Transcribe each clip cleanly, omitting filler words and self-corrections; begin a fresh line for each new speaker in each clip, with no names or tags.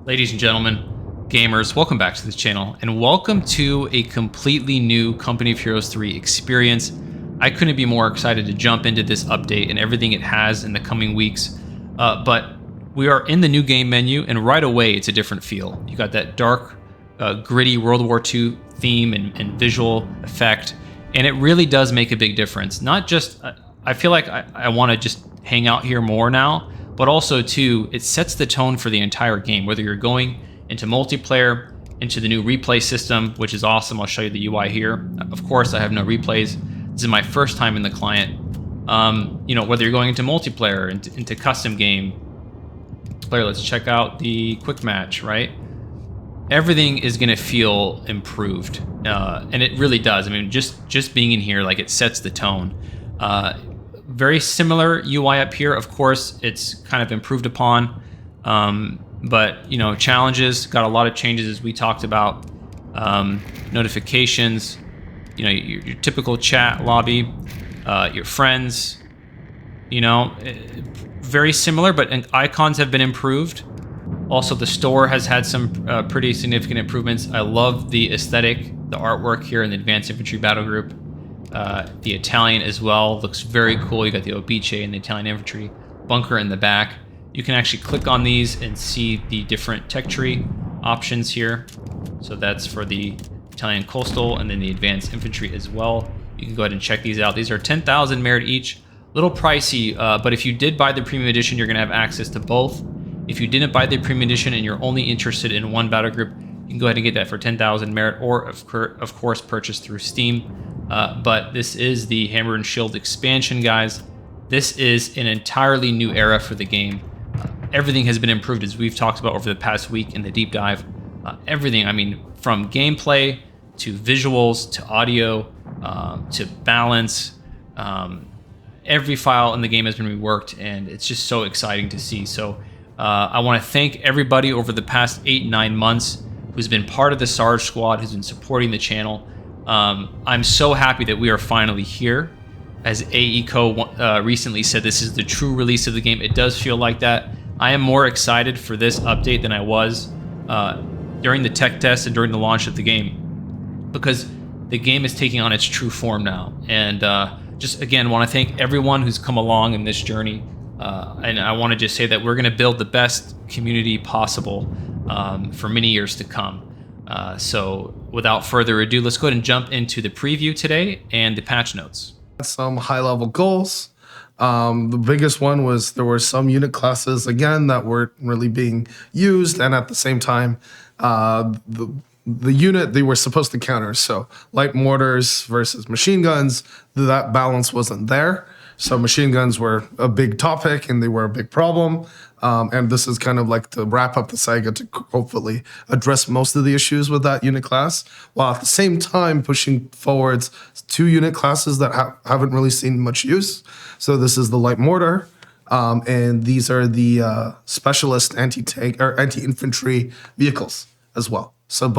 Ladies and gentlemen, gamers, welcome back to this channel, and welcome to a completely new Company of Heroes 3 experience. I couldn't be more excited to jump into this update and everything it has in the coming weeks, but we are in the new game menu, and right away it's a different feel. You got that dark, gritty World War II theme and visual effect, and it really does make a big difference. Not just, I feel like I want to just hang out here more now, but also too, it sets the tone for the entire game, whether you're going into multiplayer, into the new replay system, which is awesome. I'll show you the UI here. Of course, I have no replays. This is my first time in the client. Whether you're going into multiplayer, into custom game player, let's check out the quick match, right? Everything is going to feel improved, and it really does. I mean, just being in here, like, it sets the tone. Very similar UI up here. Of course, it's kind of improved upon, but challenges got a lot of changes as we talked about. Notifications, your typical chat lobby, your friends, very similar, but icons have been improved. Also, the store has had some pretty significant improvements. I love the aesthetic, the artwork here in the Advanced Infantry Battle Group. The Italian as well looks very cool. You got the Obice and the Italian infantry bunker in the back. You can actually click on these and see the different tech tree options here. So that's for the Italian coastal and then the advanced infantry as well. You can go ahead and check these out. These are 10,000 merit each. Little pricey, but if you did buy the premium edition, you're going to have access to both. If you didn't buy the premium edition and you're only interested in one battle group, you can go ahead and get that for 10,000 merit, or of course purchase through Steam. But this is the Hammer and Shield expansion, guys. This is an entirely new era for the game. Everything has been improved, as we've talked about over the past week in the deep dive. Everything, I mean, from gameplay to visuals to audio to balance. Every file in the game has been reworked, and it's just so exciting to see. So I want to thank everybody over the past 8-9 months who's been part of the Sarge squad, who's been supporting the channel. I'm so happy that we are finally here. As AECO recently said, this is the true release of the game. It does feel like that. I am more excited for this update than I was during the tech test and during the launch of the game, because the game is taking on its true form now. And just again, want to thank everyone who's come along in this journey. And I want to just say that we're going to build the best community possible for many years to come. So without further ado, let's go ahead and jump into the preview today and the patch notes.
Some high-level goals. The biggest one was there were some unit classes, again, that weren't really being used, and at the same time, the unit they were supposed to counter. So light mortars versus machine guns, that balance wasn't there. So machine guns were a big topic, and they were a big problem. And this is kind of like to wrap up the saga to hopefully address most of the issues with that unit class, while at the same time pushing forwards two unit classes that haven't really seen much use. So this is the light mortar, and these are the specialist anti-tank or anti-infantry vehicles as well. So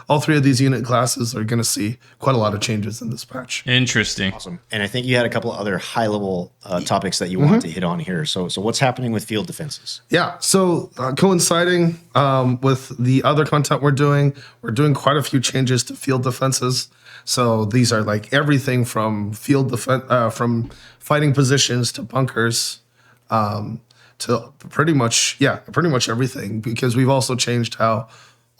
all three of these unit classes are going to see quite a lot of changes in this patch.
Interesting.
Awesome. And I think you had a couple of other high-level topics that you wanted to hit on here. So what's happening with field defenses?
Yeah. So coinciding with the other content we're doing quite a few changes to field defenses. So these are like everything from field defense, from fighting positions to bunkers, to pretty much everything, because we've also changed how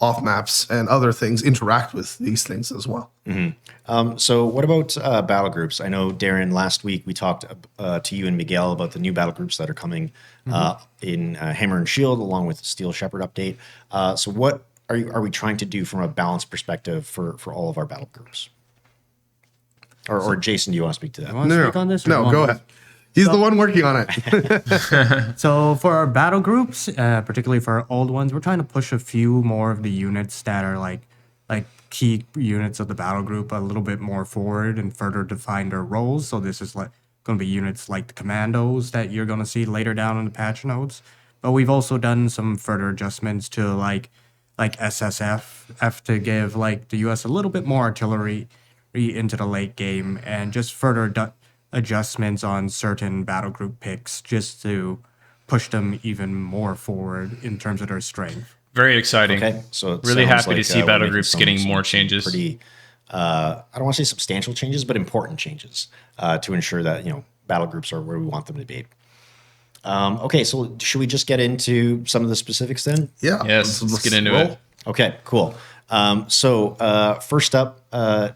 off maps and other things interact with these things as well.
Mm-hmm. So what about battle groups? I know, Darren, last week we talked to you and Miguel about the new battle groups that are coming in Hammer and Shield, along with the Steel Shepherd update. So what are we trying to do from a balance perspective for all of our battle groups? Or Jason, do you want to speak to that?
Speak on this? No, go ahead. He's the one working on it.
So for our battle groups, particularly for our old ones, we're trying to push a few more of the units that are like key units of the battle group a little bit more forward and further define their roles. So this is going to be units like the commandos that you're going to see later down in the patch notes. But we've also done some further adjustments to like SSF to give the US a little bit more artillery into the late game, and just further adjustments on certain battle group picks just to push them even more forward in terms of their strength.
Very exciting.
Okay, so it
Really
sounds
happy to
like,
see
we're
battle
making
groups getting more changes.
Pretty, I don't want to say substantial changes, but important changes to ensure that battle groups are where we want them to be. Okay, so should we just get into some of the specifics then?
Yeah.
Yes, let's get into it.
Okay, cool. So first up,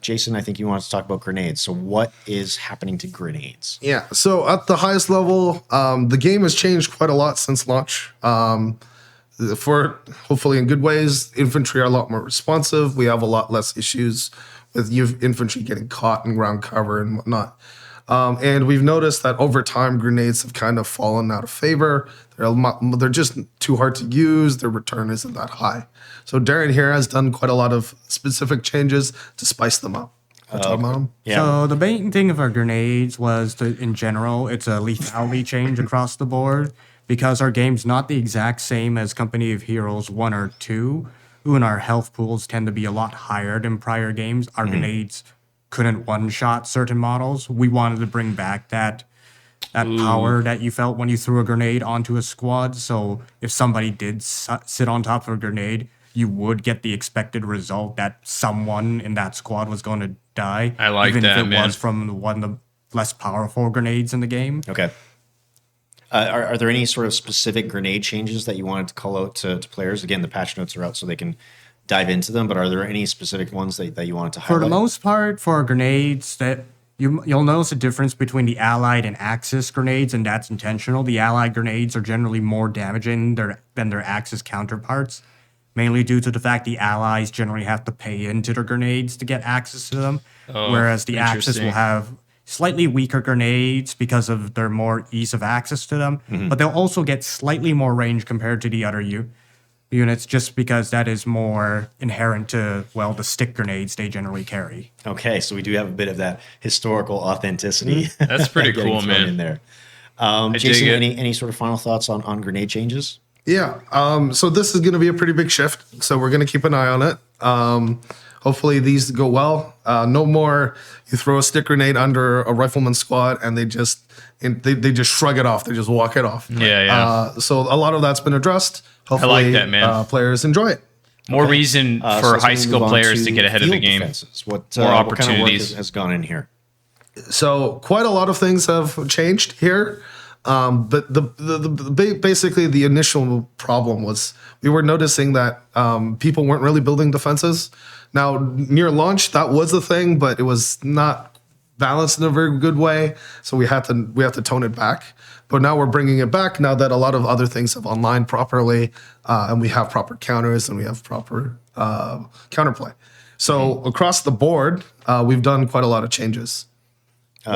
Jason, I think you want to talk about grenades. So what is happening to grenades?
Yeah. So at the highest level, the game has changed quite a lot since launch. For hopefully in good ways, infantry are a lot more responsive. We have a lot less issues with infantry getting caught in ground cover and whatnot. And we've noticed that over time, grenades have kind of fallen out of favor. They're just too hard to use. Their return isn't that high. So Darren here has done quite a lot of specific changes to spice them up. Talk about them?
Yeah.
So the main thing of our grenades was that in general, it's a lethality change across the board because our game's not the exact same as Company of Heroes 1 or 2, and our health pools tend to be a lot higher than prior games. Our grenades couldn't one-shot certain models. We wanted to bring back that power that you felt when you threw a grenade onto a squad. So if somebody did sit on top of a grenade, you would get the expected result that someone in that squad was going to die.
I like
even
that,
if it
man.
was from one of the less powerful grenades in the game.
Okay. Are there any sort of specific grenade changes that you wanted to call out to players? Again, the patch notes are out so they can dive into them, but are there any specific ones that you wanted to highlight?
For the most part, for grenades, that you'll notice a difference between the allied and Axis grenades, and that's intentional. The allied grenades are generally more damaging than their Axis counterparts, mainly due to the fact the allies generally have to pay into their grenades to get access to them, whereas the Axis will have slightly weaker grenades because of their more ease of access to them, but they'll also get slightly more range compared to the other units just because that is more inherent to, well, the stick grenades they generally carry.
Okay, so we do have a bit of that historical authenticity.
That's pretty
getting
cool,
thrown
man.
In there.
dig
Jason,
it.
any sort of final thoughts on grenade changes?
Yeah. So this is going to be a pretty big shift. So we're going to keep an eye on it. Hopefully these go well. No more you throw a stick grenade under a rifleman squad and they just shrug it off. They just walk it off.
Yeah.
So a lot of that's been addressed. Hopefully
that, man.
Players enjoy it.
More reason
So
for
let's
high
move
school
on
players to get ahead of the
field
game.
defenses. What
More
kind of work
opportunities.
has gone in here?
So quite a lot of things have changed here. But basically the initial problem was we were noticing that people weren't really building defenses. Now near launch that was a thing, but it was not balanced in a very good way. So we had to tone it back. But now we're bringing it back now that a lot of other things have online properly, and we have proper counters and we have proper counterplay. So across the board, we've done quite a lot of changes.
So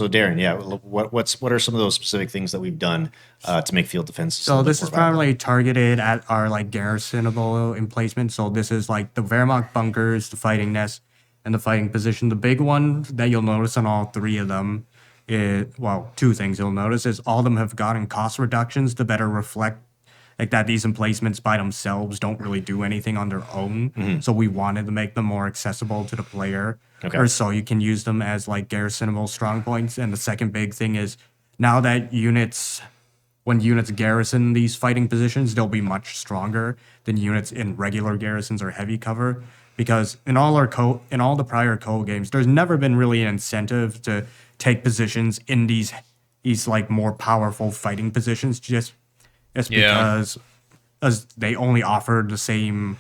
Darren, yeah, what are some of those specific things that we've done to make field defense?
So this is primarily targeted at our like garrisonable emplacement. So this is like the Wehrmacht bunkers, the fighting nest, and the fighting position. The big one that you'll notice on all three of them is, well, two things you'll notice is all of them have gotten cost reductions to better reflect like that these emplacements by themselves don't really do anything on their own. So we wanted to make them more accessible to the player.
Okay.
Or so you can use them as like garrisonable strong points. And the second big thing is now that when units garrison these fighting positions, they'll be much stronger than units in regular garrisons or heavy cover. Because in all the prior co games, there's never been really an incentive to take positions in these like more powerful fighting positions just because as they only offer the same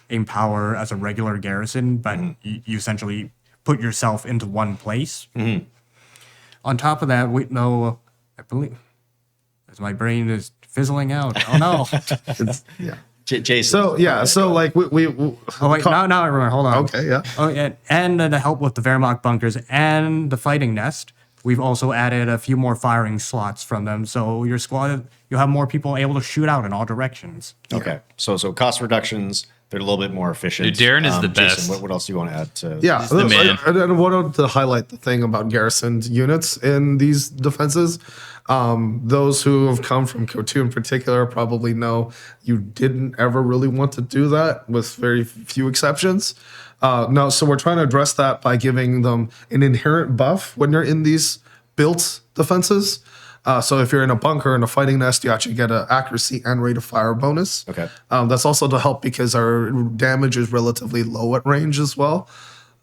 aim power as a regular garrison, but you essentially put yourself into one place. On top of that, I believe, as my brain is fizzling out. Oh no!
Yeah.
Jason.
So like we
Oh wait, now I remember. Hold on.
Okay, yeah.
Oh yeah, and to help with the Wehrmacht bunkers and the fighting nest, we've also added a few more firing slots from them. So your squad, you'll have more people able to shoot out in all directions.
Okay. So cost reductions, they're a little bit more efficient.
Dude, Darren is the
Jason,
best.
what else do you want to add to?
Yeah,
the man.
I wanted to highlight the thing about garrisoned units in these defenses. Those who have come from CO2 in particular probably know you didn't ever really want to do that, with very few exceptions. No, so we're trying to address that by giving them an inherent buff when you're in these built defenses. So if you're in a bunker in a fighting nest, you actually get an accuracy and rate of fire bonus.
Okay.
That's also to help because our damage is relatively low at range as well.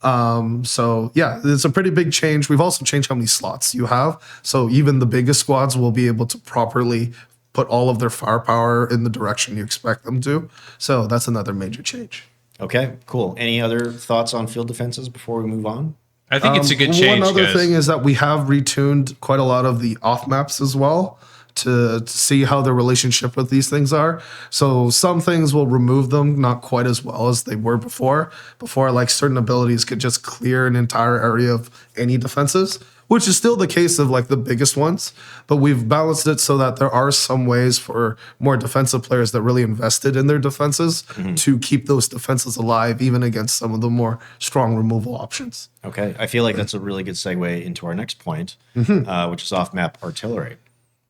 So yeah, it's a pretty big change. We've also changed how many slots you have. So even the biggest squads will be able to properly put all of their firepower in the direction you expect them to. So that's another major change.
Okay, cool. Any other thoughts on field defenses before we move on?
I think it's a good change,
One other
guys.
thing is that we have retuned quite a lot of the off maps as well to see how the relationship with these things are. So some things will remove them not quite as well as they were before. Before, like certain abilities could just clear an entire area of any defenses, which is still the case of like the biggest ones. But we've balanced it so that there are some ways for more defensive players that really invested in their defenses to keep those defenses alive, even against some of the more strong removal options.
Okay, I feel like that's a really good segue into our next point, which is off-map artillery.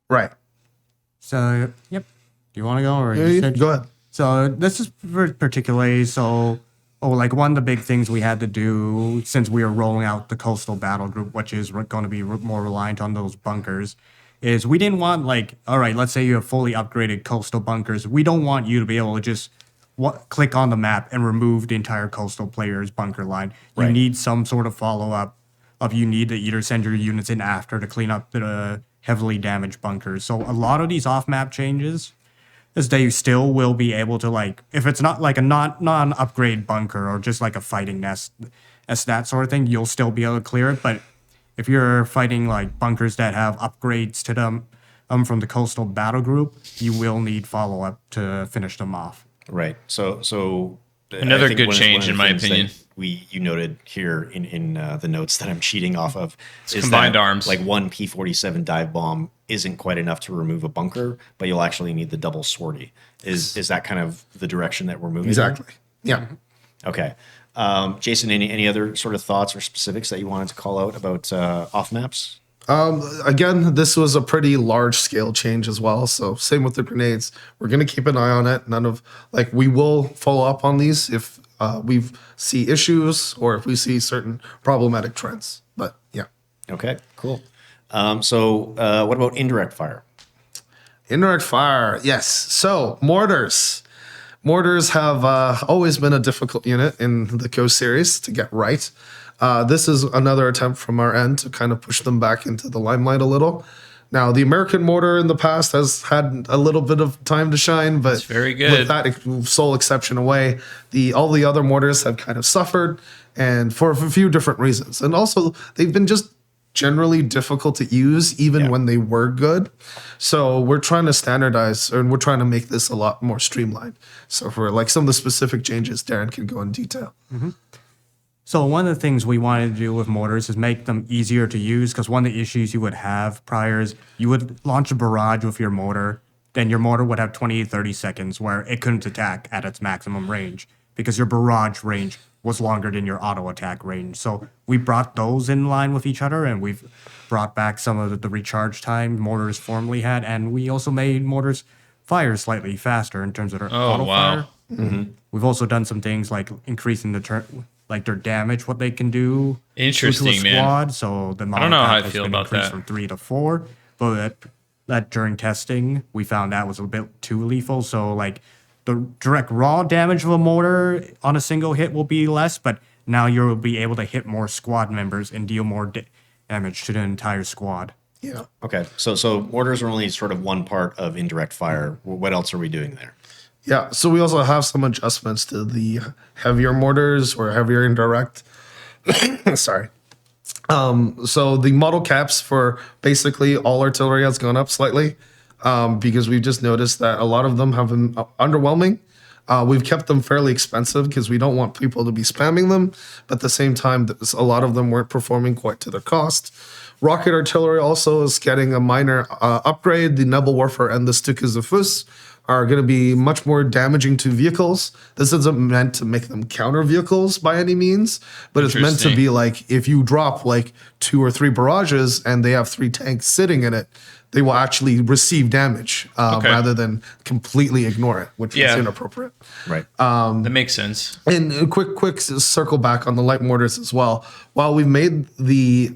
Right.
So, yep. Do you want to go or
Yeah,
you
you-
said-
go ahead.
So this is particularly like one of the big things we had to do since we were rolling out the coastal battle group, which is going to be more reliant on those bunkers, is we didn't want like, all right, let's say you have fully upgraded coastal bunkers. We don't want you to be able to just click on the map and remove the entire coastal player's bunker line. You
Right.
need some sort of follow-up of you need to either send your units in after to clean up the heavily damaged bunkers. So a lot of these off-map changes is they still will be able to, like, if it's not like a non-upgrade bunker or just like a fighting nest, as that sort of thing, you'll still be able to clear it. But if you're fighting like bunkers that have upgrades to them from the coastal battle group, you will need follow-up to finish them off.
Right. So
Another
I think
good
one of
change,
the
in my
things that
opinion.
you noted here in the notes that I'm cheating off of is
combined
that,
arms.
Like one P-47 dive bomb isn't quite enough to remove a bunker, but you'll actually need the double sortie. Is that kind of the direction that we're moving? in?
Exactly. Yeah.
Okay. Jason, any other sort of thoughts or specifics that you wanted to call out about off maps?
Again, this was a pretty large scale change as well. So same with the grenades. We're going to keep an eye on it. We will follow up on these if we see issues or if we see certain problematic trends. But yeah.
Okay, cool. So what about indirect fire?
Indirect fire. Yes. So mortars. Mortars have always been a difficult unit in the Coast series to get right. This is another attempt from our end to kind of push them back into the limelight a little. Now, the American mortar in the past has had a little bit of time to shine, but
very good.
with that sole exception away, all the other mortars have kind of suffered, and for a few different reasons. And also, they've been just generally difficult to use, even when they were good. So we're trying to standardize, and we're trying to make this a lot more streamlined. So for like some of the specific changes, Darren can go in detail.
So one of the things we wanted to do with mortars is make them easier to use, because one of the issues you would have prior is you would launch a barrage with your mortar, then your mortar would have 20 to 30 seconds where it couldn't attack at its maximum range because your barrage range was longer than your auto attack range. So we brought those in line with each other, and we've brought back some of the recharge time mortars formerly had, and we also made mortars fire slightly faster in terms of their auto
wow.
fire. We've also done some things like increasing their damage, what they can do.
Interesting,
to a
man.
squad. So the
don't know how I
has
feel
been
about
increased
that.
from 3 to 4, but that during testing we found that was a bit too lethal. So like the direct raw damage of a mortar on a single hit will be less, but now you'll be able to hit more squad members and deal more damage to the entire squad.
Yeah.
Okay, so mortars are only sort of one part of indirect fire. What else are we doing there?
Yeah, so we also have some adjustments to the heavier mortars or heavier indirect. Sorry. So the model caps for basically all artillery has gone up slightly because we've just noticed that a lot of them have been underwhelming. We've kept them fairly expensive because we don't want people to be spamming them, but at the same time, a lot of them weren't performing quite to their cost. Rocket artillery also is getting a minor upgrade. The Nebel Warfare and the Stukas of Fus are going to be much more damaging to vehicles. This isn't meant to make them counter vehicles by any means, but it's meant to
Interesting.
be like if you drop like 2 or 3 barrages and they have 3 tanks sitting in it, they will actually receive damage rather than completely ignore it, which is inappropriate.
Right.
That makes sense.
And a quick circle back on the light mortars as well. While we've made the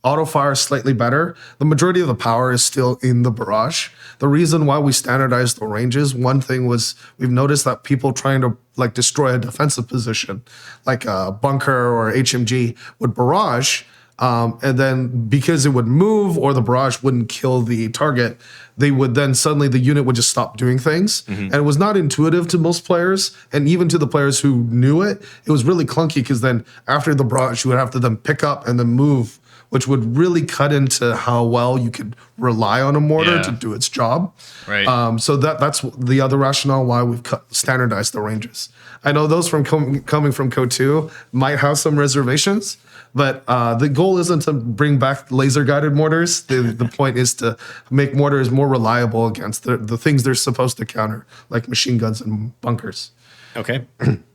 auto fire is slightly better. The majority of the power is still in the barrage. The reason why we standardized the ranges, one thing was we've noticed that people trying to like destroy a defensive position, like a bunker or HMG, would barrage. And then because it would move or the barrage wouldn't kill the target, they would then suddenly the unit would just stop doing things. And it was not intuitive to most players. And even to the players who knew it, it was really clunky because then after the barrage, you would have to then pick up and then move, which would really cut into how well you could rely on a mortar
Yeah.
to do its job.
Right.
So that's the other rationale why we've standardized the ranges. I know those from coming from Code 2 might have some reservations, but the goal isn't to bring back laser-guided mortars. The point is to make mortars more reliable against the things they're supposed to counter, like machine guns and bunkers.
Okay.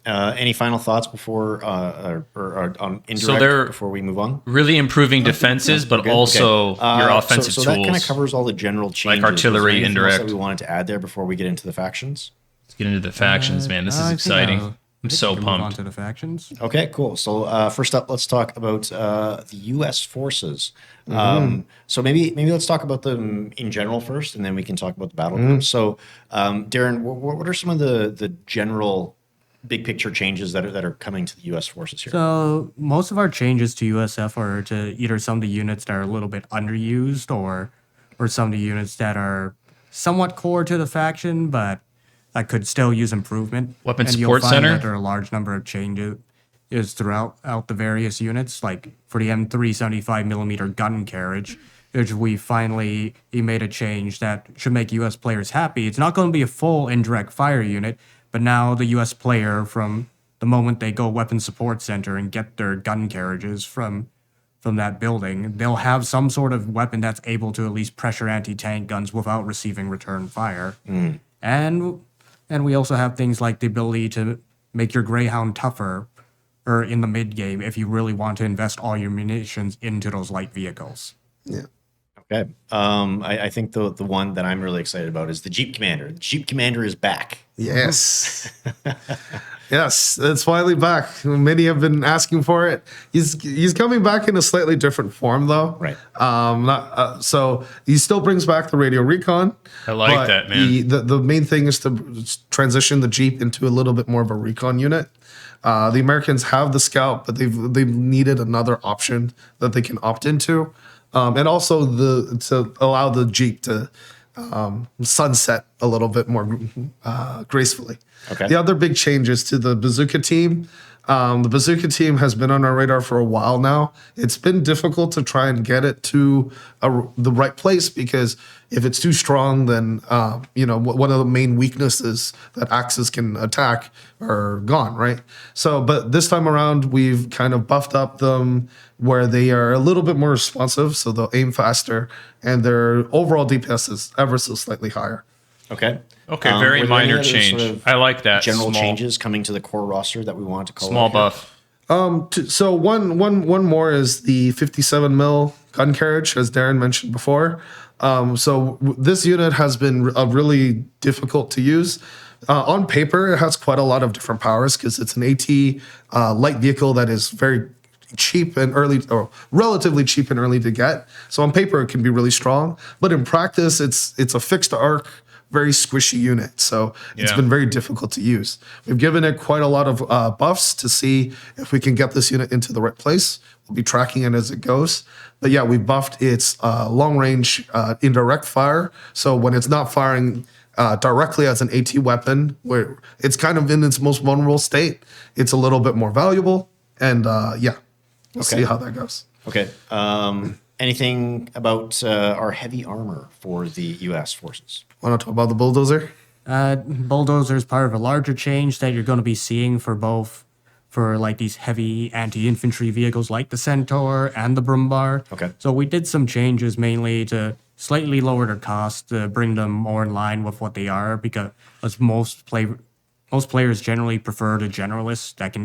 Any final thoughts before or on indirect
So they're
before we move on?
Really improving defenses, but
Good.
also
Okay.
your offensive
so
tools.
that kind of covers all the general changes.
artillery,
Was there anything else
indirect.
that we wanted to add there before we get into the factions?
Let's get into the factions, man. This is
I think
exciting.
I'll-
I'm
I think
so
we can move on
pumped.
to the factions.
Okay, cool. So first up, let's talk about the U.S. forces. So maybe let's talk about them in general first, and then we can talk about the battle groups. So Darren, what are some of the general big picture changes that are coming to the U.S. forces here?
So most of our changes to USF are to either some of the units that are a little bit underused or some of the units that are somewhat core to the faction, but that could still use improvement.
Weapon
and
Support
you'll find
Center?
that there are a large number of changes throughout the various units, like for the M375 millimeter gun carriage, which we made a change that should make U.S. players happy. It's not going to be a full indirect fire unit, but now the U.S. player, from the moment they go Weapon Support Center and get their gun carriages from that building, they'll have some sort of weapon that's able to at least pressure anti-tank guns without receiving return fire. And we also have things like the ability to make your Greyhound tougher or in the mid game if you really want to invest all your munitions into those light vehicles.
Yeah.
Okay. I think the one that I'm really excited about is the Jeep Commander. The Jeep Commander is back.
Yes. Yes, it's finally back. Many have been asking for it. He's coming back in a slightly different form, though.
Right.
So he still brings back the radio recon.
I like
but
that, man.
The main thing is to transition the Jeep into a little bit more of a recon unit. The Americans have the Scout, but they've needed another option that they can opt into, and also to allow the Jeep to sunset a little bit more gracefully.
Okay.
The other big change is to the bazooka team. The bazooka team has been on our radar for a while now. It's been difficult to try and get it to the right place because if it's too strong, then one of the main weaknesses that axes can attack are gone, right? So, but this time around, we've kind of buffed up them where they are a little bit more responsive, so they'll aim faster, and their overall DPS is ever so slightly higher.
Okay.
Okay,
Were
very
there any
minor
other
change.
sort of
I like that.
general
Small-
changes coming to the core roster that we wanted to call
Small
out here?
buff.
So one more is the 57 mil gun carriage, as Darren mentioned before. This unit has been really difficult to use. On paper, it has quite a lot of different powers because it's an AT light vehicle that is very cheap and early, or relatively cheap and early to get. So on paper, it can be really strong, but in practice, it's a fixed arc, very squishy unit. So it's
Yeah.
been very difficult to use. We've given it quite a lot of buffs to see if we can get this unit into the right place. We'll be tracking it as it goes. But yeah, we buffed its long range indirect fire. So when it's not firing directly as an AT weapon, where it's kind of in its most vulnerable state, it's a little bit more valuable. And we'll see how that goes.
Okay. Anything about our heavy armor for the U.S. forces?
Want to talk about the bulldozer?
Bulldozer is part of a larger change that you're going to be seeing for like these heavy anti-infantry vehicles like the Centaur and the Brumbar.
Okay.
So we did some changes mainly to slightly lower their cost to bring them more in line with what they are, because most players generally prefer the generalists that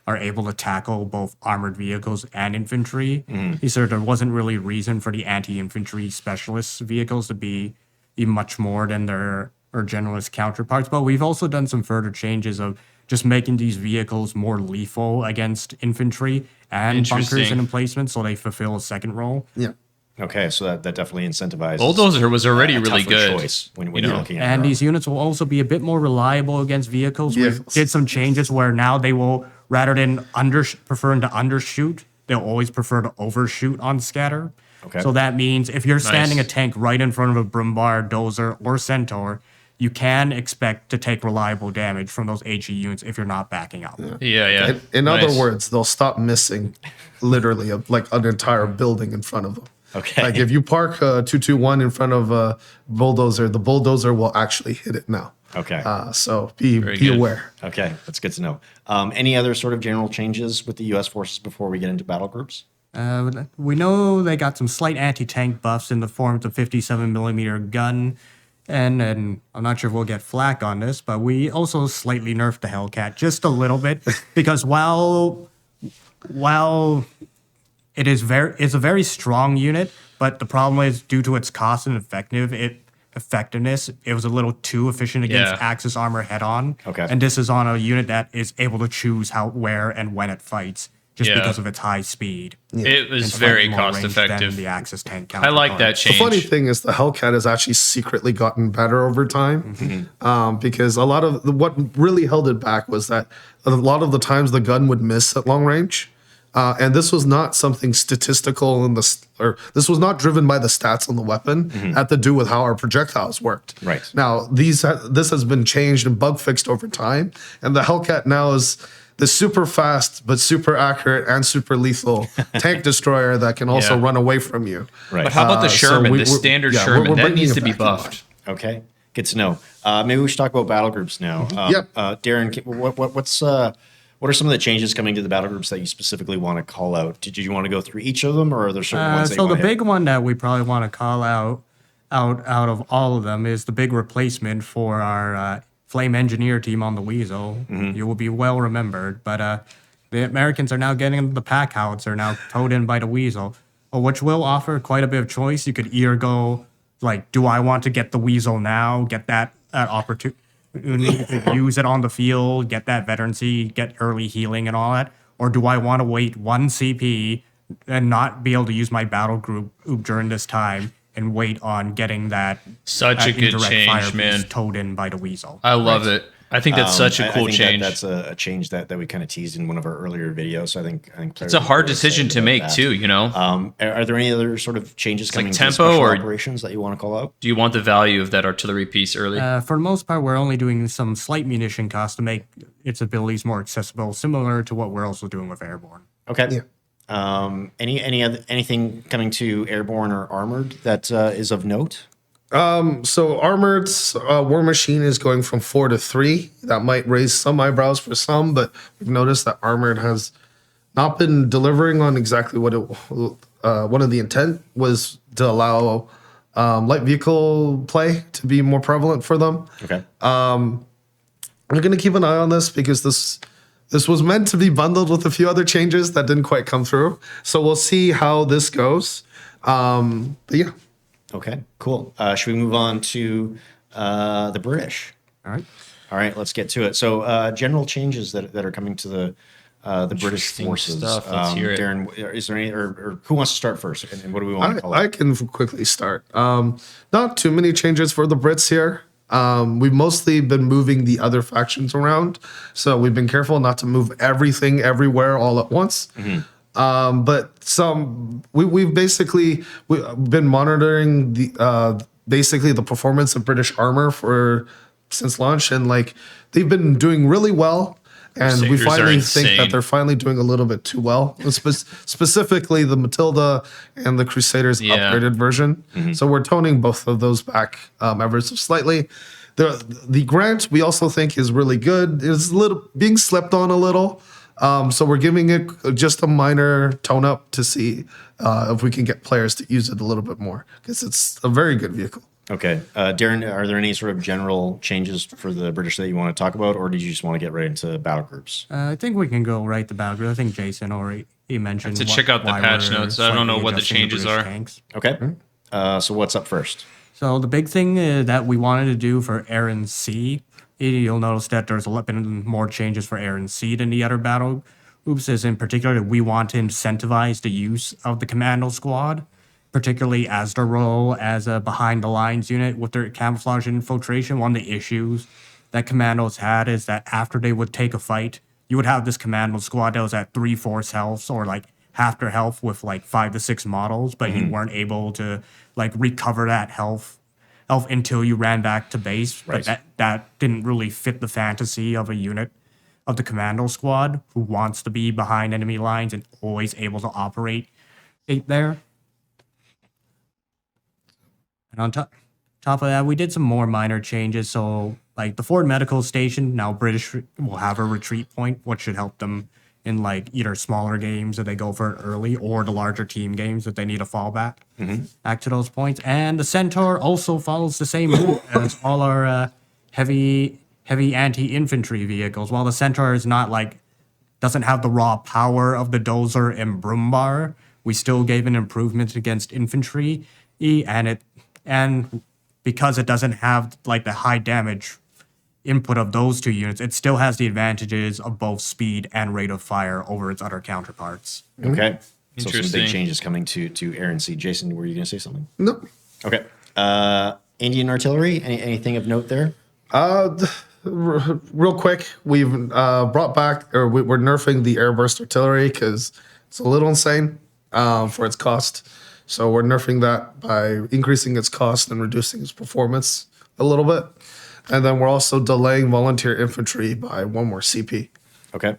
are able to tackle both armored vehicles and infantry. So there wasn't really reason for the anti-infantry specialist vehicles to be much more than their or generalist counterparts. But we've also done some further changes of just making these vehicles more lethal against infantry and bunkers
Interesting.
and emplacements, so they fulfill a second role.
Yeah.
Okay, so that definitely incentivizes.
Bulldozer was already
a
really
tougher
good.
choice when
you
you're
know?
looking at
And
your
these units will also be a bit more reliable against vehicles. We
Vehicles.
did some changes where now they will, rather than preferring to undershoot, they'll always prefer to overshoot on scatter.
Okay.
So that means if you're standing a
Nice.
tank right in front of a Brumbar, Dozer, or Centaur, you can expect to take reliable damage from those HE units if you're not backing up.
Yeah.
In
Nice.
other words, they'll stop missing literally like an entire building in front of them.
Okay.
Like if you park a 221 in front of a bulldozer, the bulldozer will actually hit it now.
Okay.
So be
good.
aware.
Okay, that's good to know. Any other sort of general changes with the U.S. forces before we get into battle groups?
We know they got some slight anti-tank buffs in the form of the 57 millimeter gun, and I'm not sure if we'll get flack on this, but we also slightly nerfed the Hellcat just a little bit because while it's a very strong unit, but the problem is due to its cost and effectiveness, it was a little too efficient against
Yeah.
Axis armor head-on.
Okay.
And this is on a unit that is able to choose how, where, and when it fights, just
Yeah.
because of its high speed.
It was
and slightly
very
more
cost
range than
effective.
The Axis tank
I like that
counterpart.
change.
The funny thing is the Hellcat has actually secretly gotten better over time because a lot of what really held it back was that a lot of the times the gun would miss at long range. And this was not something statistical or this was not driven by the stats on the weapon. It had to do with how our projectiles worked.
Right.
Now, this has been changed and bug fixed over time. And the Hellcat now is the super fast, but super accurate and super lethal tank destroyer that can also
Yeah.
run away from you.
Right.
But how about the
so
Sherman,
we're-
the standard
yeah,
Sherman?
we're
That
bringing
needs
it
to be
back in line.
buffed.
Okay, good to know. Maybe we should talk about battle groups now.
Yep.
Darren, what are some of the changes coming to the battle groups that you specifically want to call out? Did you want to go through each of them, or are there certain ones that
So
you
the
want to hit?
big one that we probably want to call out of all of them is the big replacement for our Flame Engineer team on the Weasel. You will be well remembered, but the Americans are now getting the pack howitzer now towed in by the Weasel, which will offer quite a bit of choice. You could either go like, do I want to get the Weasel now, get that opportunity, use it on the field, get that veterancy, get early healing and all that, or do I want to wait one CP and not be able to use my battle group during this time and wait on getting that
Such a good
indirect
change,
fire piece
man.
towed in by the Weasel.
I love it. I think that's such a
I
cool
think
change.
that's a change that we kind of teased in one of our earlier videos. So I think
It's a hard decision to make too, you know?
Are there any other sort of changes coming
like
to the
tempo
special
or-
operations that you want to call out?
Do you want the value of that artillery piece early?
For the most part, we're only doing some slight munition costs to make its abilities more accessible, similar to what we're also doing with Airborne.
Okay. Anything coming to airborne or armored that is of note?
So Armored War Machine is going from 4 to 3. That might raise some eyebrows for some, but we've noticed that Armored has not been delivering on exactly what one of the intent was to allow light vehicle play to be more prevalent for them.
Okay.
I'm going to keep an eye on this because this was meant to be bundled with a few other changes that didn't quite come through. So we'll see how this goes. But yeah.
Okay, cool. Should we move on to the British?
All right.
All right, let's get to it. So, general changes that are coming to the British
Interesting
forces.
stuff. Let's hear it.
Darren, is there any, or who wants to start first? And what do we want to call
I
it?
can quickly start. Not too many changes for the Brits here. We've mostly been moving the other factions around. So we've been careful not to move everything everywhere all at once. But we've been monitoring the performance of British armor since launch, and like they've been doing really well. And we
Crusaders are
finally think that
insane.
they're finally doing a little bit too well. Specifically, the Matilda and the Crusaders
Yeah.
upgraded version. So we're toning both of those back ever so slightly. The Grant we also think is really good. It's being slept on a little. So we're giving it just a minor tone up to see if we can get players to use it a little bit more because it's a very good vehicle.
Okay, Darren, are there any sort of general changes for the British that you want to talk about, or did you just want to get right into battle groups?
I think we can go right to battle group. I think Jason already mentioned.
To check out the
why
patch
we're
notes. I don't know
slightly
what the
adjusting
changes
British
are.
tanks.
Okay, so what's up first?
So the big thing that we wanted to do for Aaron C you'll notice that there's been more changes for Air and Sea than the other battle groups. As in particular, we want to incentivize the use of the Commando Squad, particularly as their role as a behind the lines unit with their camouflage and infiltration. One of the issues that Commandos had is that after they would take a fight, you would have this Commando Squad that was at 3/4 health or like half their health with like 5 to 6 models, but you weren't able to like recover that health until you ran back to base.
Right.
But that didn't really fit the fantasy of a unit of the Commando Squad who wants to be behind enemy lines and always able to operate there. And on top of that, we did some more minor changes. So, like the Ford Medical Station, now British will have a retreat point, which should help them in like either smaller games that they go for it early or the larger team games that they need to fall back to those points. And the Centaur also follows the same route as all our heavy anti-infantry vehicles. While the Centaur is not like doesn't have the raw power of the Dozer and Brumbar, we still gave an improvement against infantry, and because it doesn't have like the high damage input of those two units, it still has the advantages of both speed and rate of fire over its other counterparts.
Okay. So some
Interesting.
big changes coming to Air and Sea. Jason, were you going to say something?
Nope.
Okay. Indian artillery. Anything of note there?
Real quick, we've brought back, or we're nerfing the airburst artillery because it's a little insane for its cost. So we're nerfing that by increasing its cost and reducing its performance a little bit. And then we're also delaying volunteer infantry by 1 more CP.
Okay.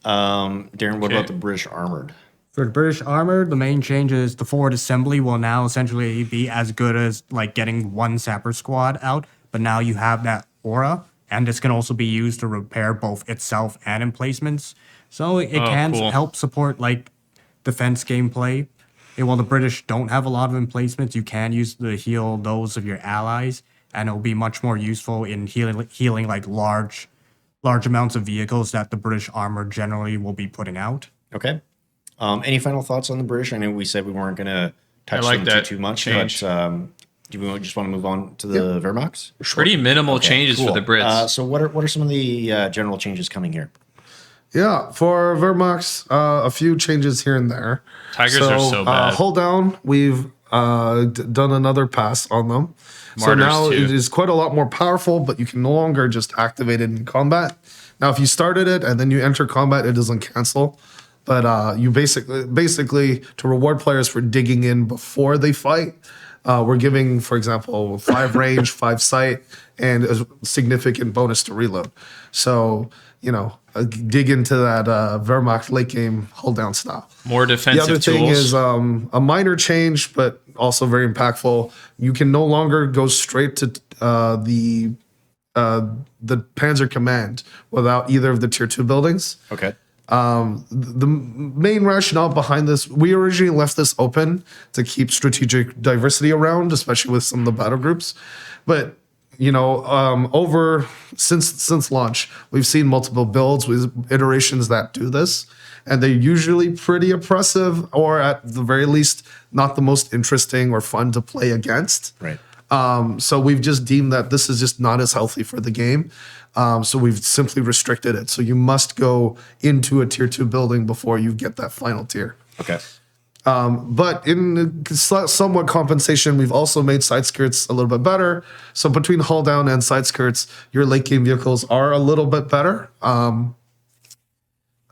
Darren, what
Okay.
about the British armored?
For the British armor, the main change is the forward assembly will now essentially be as good as like getting 1 sapper squad out, but now you have that aura, and this can also be used to repair both itself and emplacements. So it can
cool.
help support like defense gameplay. And while the British don't have a lot of emplacements, you can use to heal those of your allies, and it'll be much more useful in healing like large amounts of vehicles that the British armor generally will be putting out.
Okay. Any final thoughts on the British? I know we said we weren't going to touch
like
them
that
too much,
change.
but do we just want to move on to the Wehrmachts?
Pretty minimal changes for
Cool.
the Brits.
So what are some of the general changes coming here?
Yeah, for Wehrmachts, a few changes here and there.
Tigers are so bad.
Hold down, we've done another pass on them. So
Martyrs
now
too.
it is quite a lot more powerful, but you can no longer just activate it in combat. Now, if you started it and then you enter combat, it doesn't cancel. But you basically to reward players for digging in before they fight, we're giving, for example, 5 range, 5 sight, and a significant bonus to reload. So, dig into that Wehrmacht late game hold down style.
More
The
defensive
other thing
tools.
is a minor change, but also very impactful. You can no longer go straight to the Panzer Command without either of the tier 2 buildings.
Okay.
The main rationale behind this, we originally left this open to keep strategic diversity around, especially with some of the battle groups. But over since launch, we've seen multiple builds with iterations that do this, and they're usually pretty oppressive, or at the very least, not the most interesting or fun to play against.
Right.
So we've just deemed that this is just not as healthy for the game. So we've simply restricted it. So you must go into a tier 2 building before you get that final tier.
Okay.
But in somewhat compensation, we've also made side skirts a little bit better. So between hull down and side skirts, your late game vehicles are a little bit better. Yeah.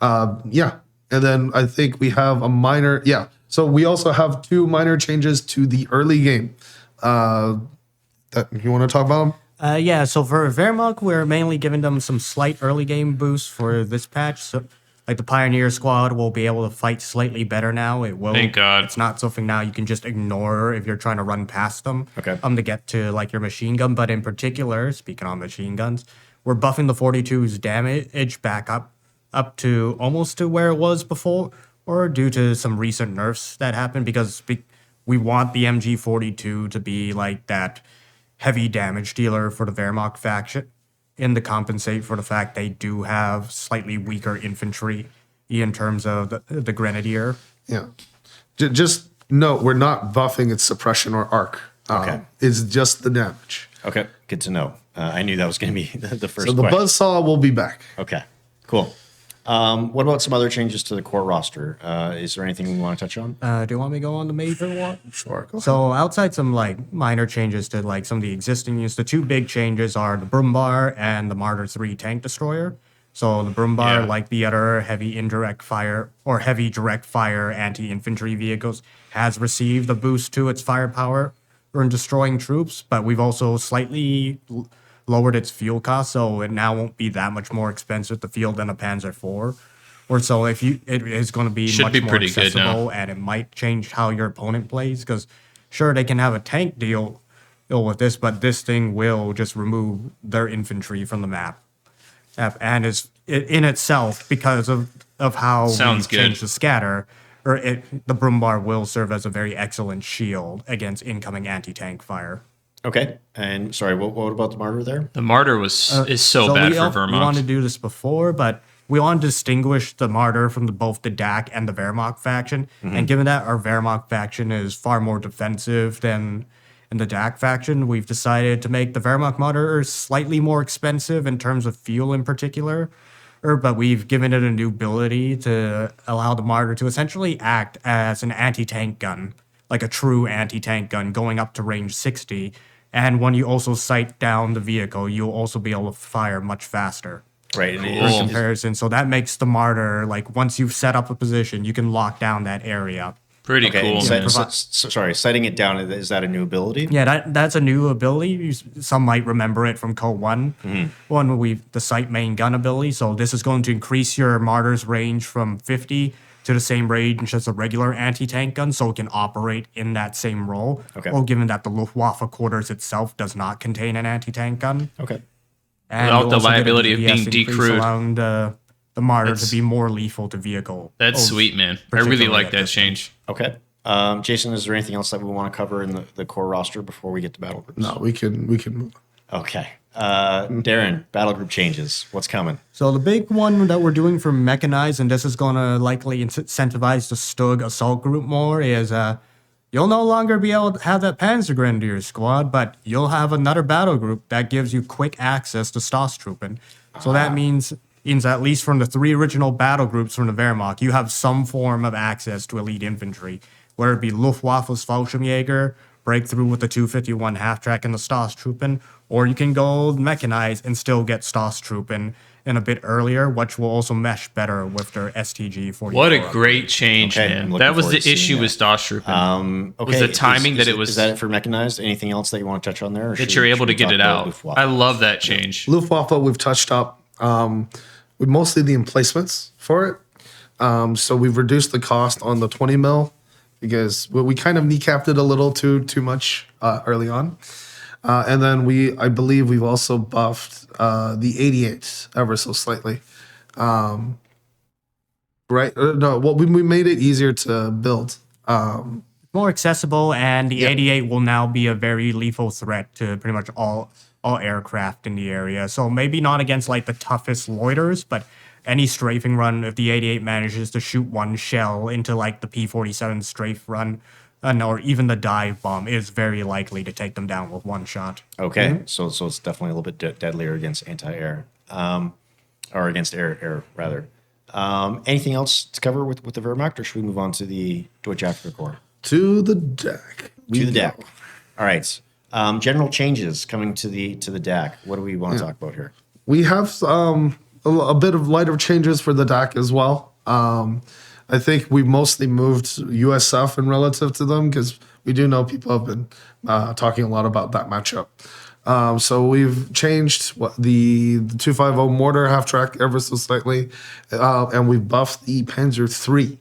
And then I think we have a minor, yeah. So we also have 2 minor changes to the early game. That you want to talk about them?
Yeah, so for Wehrmacht, we're mainly giving them some slight early game boosts for this patch. So, like the Pioneer Squad will be able to fight slightly better now. It will.
Thank God.
It's not something now you can just ignore if you're trying to run past them.
Okay.
To get to like your machine gun. But in particular, speaking on machine guns, we're buffing the 42's damage back up to almost to where it was before, or due to some recent nerfs that happened, because we want the MG42 to be like that heavy damage dealer for the Wehrmacht faction, and to compensate for the fact they do have slightly weaker infantry in terms of the Grenadier.
Yeah. Just note, we're not buffing its suppression or arc.
Okay.
It's just the damage.
Okay. Good to know. I knew that was going to be the first
So the
question.
Buzzsaw will be back.
Okay, cool. What about some other changes to the core roster? Is there anything we want to touch on?
Do you want me to go on the major one?
Sure. Go ahead.
So outside some like minor changes to like some of the existing units, the two big changes are the Brumbar and the Martyr 3 tank destroyer. So the Brumbar,
Yeah.
like the other heavy indirect fire or heavy direct fire anti-infantry vehicles, has received a boost to its firepower in destroying troops, but we've also slightly lowered its fuel cost, so it now won't be that much more expensive to field than a Panzer IV. Or so if you, it is going to be
Should
much
be
more
pretty good now.
accessible, and it might change how your opponent plays. Because sure, they can have a tank deal with this, but this thing will just remove their infantry from the map. And is in itself, because of how
Sounds
we
good.
changed the scatter, the Brumbar will serve as a very excellent shield against incoming anti-tank fire.
Okay, and sorry, what about the Martyr there?
The Martyr is so bad for
We
Vermont.
wanted to do this before, but we want to distinguish the Martyr from both the DAC and the Wehrmacht faction. And given that our Wehrmacht faction is far more defensive than in the DAC faction, we've decided to make the Wehrmacht Martyr slightly more expensive in terms of fuel in particular. But we've given it a new ability to allow the Martyr to essentially act as an anti-tank gun, like a true anti-tank gun going up to range 60. And when you also sight down the vehicle, you'll also be able to fire much faster.
Right, and
Cool.
is-
In comparison. So that makes the Martyr, like, once you've set up a position, you can lock down that area.
Pretty
okay,
cool,
and
man.
sorry, setting it down, is that a new ability?
Yeah, that's a new ability. Some might remember it from Code 1. One, the sight main gun ability. So this is going to increase your Martyr's range from 50 to the same range as a regular anti-tank gun, so it can operate in that same role.
Okay.
Well, given that the Luftwaffe quarters itself does not contain an anti-tank gun.
Okay.
And
Without
you'll
the
also get a
liability of
DPS
being
increase,
decrewed.
allowing the Martyr
That's-
to be more lethal to vehicle.
That's
Oh,
sweet, man. I really
particularly
like
at
that
this
change.
Okay. Jason, is there anything else that we want to cover in the core roster before we get to battle groups?
No, we can move on.
Okay. Darren, battle group changes. What's coming?
So the big one that we're doing for mechanized, and this is going to likely incentivize the Stug assault group more, is you'll no longer be able to have that Panzer Grenadier squad, but you'll have another battle group that gives you quick access to Stoßtruppen. So that means at least from the 3 original battle groups from the Wehrmacht, you have some form of access to elite infantry, whether it be Luftwaffe's Fallschirmjäger, breakthrough with the 251 half-track and the Stoßtruppen, or you can go mechanized and still get Stoßtruppen in a bit earlier, which will also mesh better with their STG 44.
What a great change,
Okay, I'm
man.
looking
That was
forward
the
to seeing
issue
that.
with Stoßtruppen.
Okay.
Was the timing that it was-
Is that it for mechanized? Anything else that you want to touch on there? Or
that
should-
you're able
should
to
we
get
talk
it
about
out.
Luftwaffe?
I love that change.
Luftwaffe, we've touched up with mostly the emplacements for it. So we've reduced the cost on the 20 mil because we kind of kneecapped it a little too much early on. And then I believe we've also buffed the 88 ever so slightly. Right? No, well, we made it easier to build.
More accessible, and the
Yep.
88 will now be a very lethal threat to pretty much all aircraft in the area. So maybe not against like the toughest loiters, but any strafing run, if the 88 manages to shoot one shell into like the P-47 strafe run, or even the dive bomb, is very likely to take them down with one shot.
Okay, so it's definitely a little bit deadlier against anti-air, or against air rather. Anything else to cover with the Wehrmacht, or should we move on to the Deutsche Afrika Corps?
To the deck.
To the DAC. All right. General changes coming to the DAC. What do we want to talk about here?
We have a bit of lighter changes for the DAC as well. I think we mostly moved USF in relative to them because we do know people have been talking a lot about that matchup. So we've changed the 250 mortar half track ever so slightly, and we've buffed the Panzer III.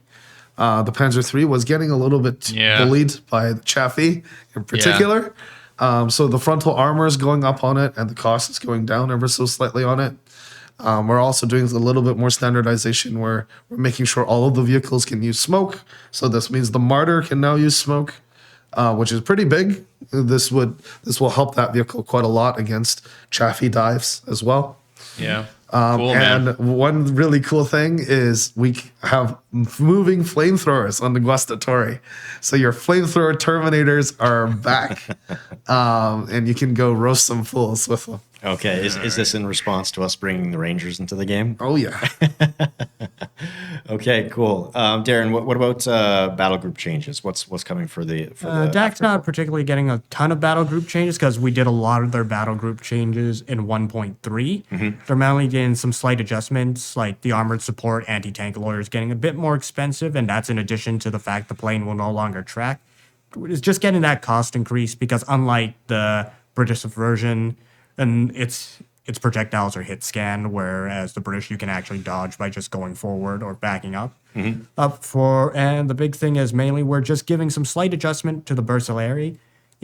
The Panzer III was getting a little bit bullied by the Chaffee in particular. So the frontal armor is going up on it, and the cost is going down ever so slightly on it. We're also doing a little bit more standardization where we're making sure all of the vehicles can use smoke. So this means the Martyr can now use smoke, which is pretty big. This will help that vehicle quite a lot against Chaffee dives as well.
Yeah. Cool, man.
And one really cool thing is we have moving flamethrowers on the Guastatori. So your flamethrower Terminators are back. And you can go roast some fools with them.
Okay, is this in response to us bringing the Rangers into the game?
Oh yeah.
Okay, cool. Darren, what about battle group changes? What's coming for the
Dak's
after-
not particularly getting a ton of battle group changes because we did a lot of their battle group changes in 1.3. They're mainly getting some slight adjustments, like the armored support anti-tank lawyer is getting a bit more expensive, and that's in addition to the fact the plane will no longer track. It's just getting that cost increase because unlike the British version, and its projectiles are hit scan, whereas the British you can actually dodge by just going forward or backing up. And the big thing is mainly we're just giving some slight adjustment to the Bersaglieri.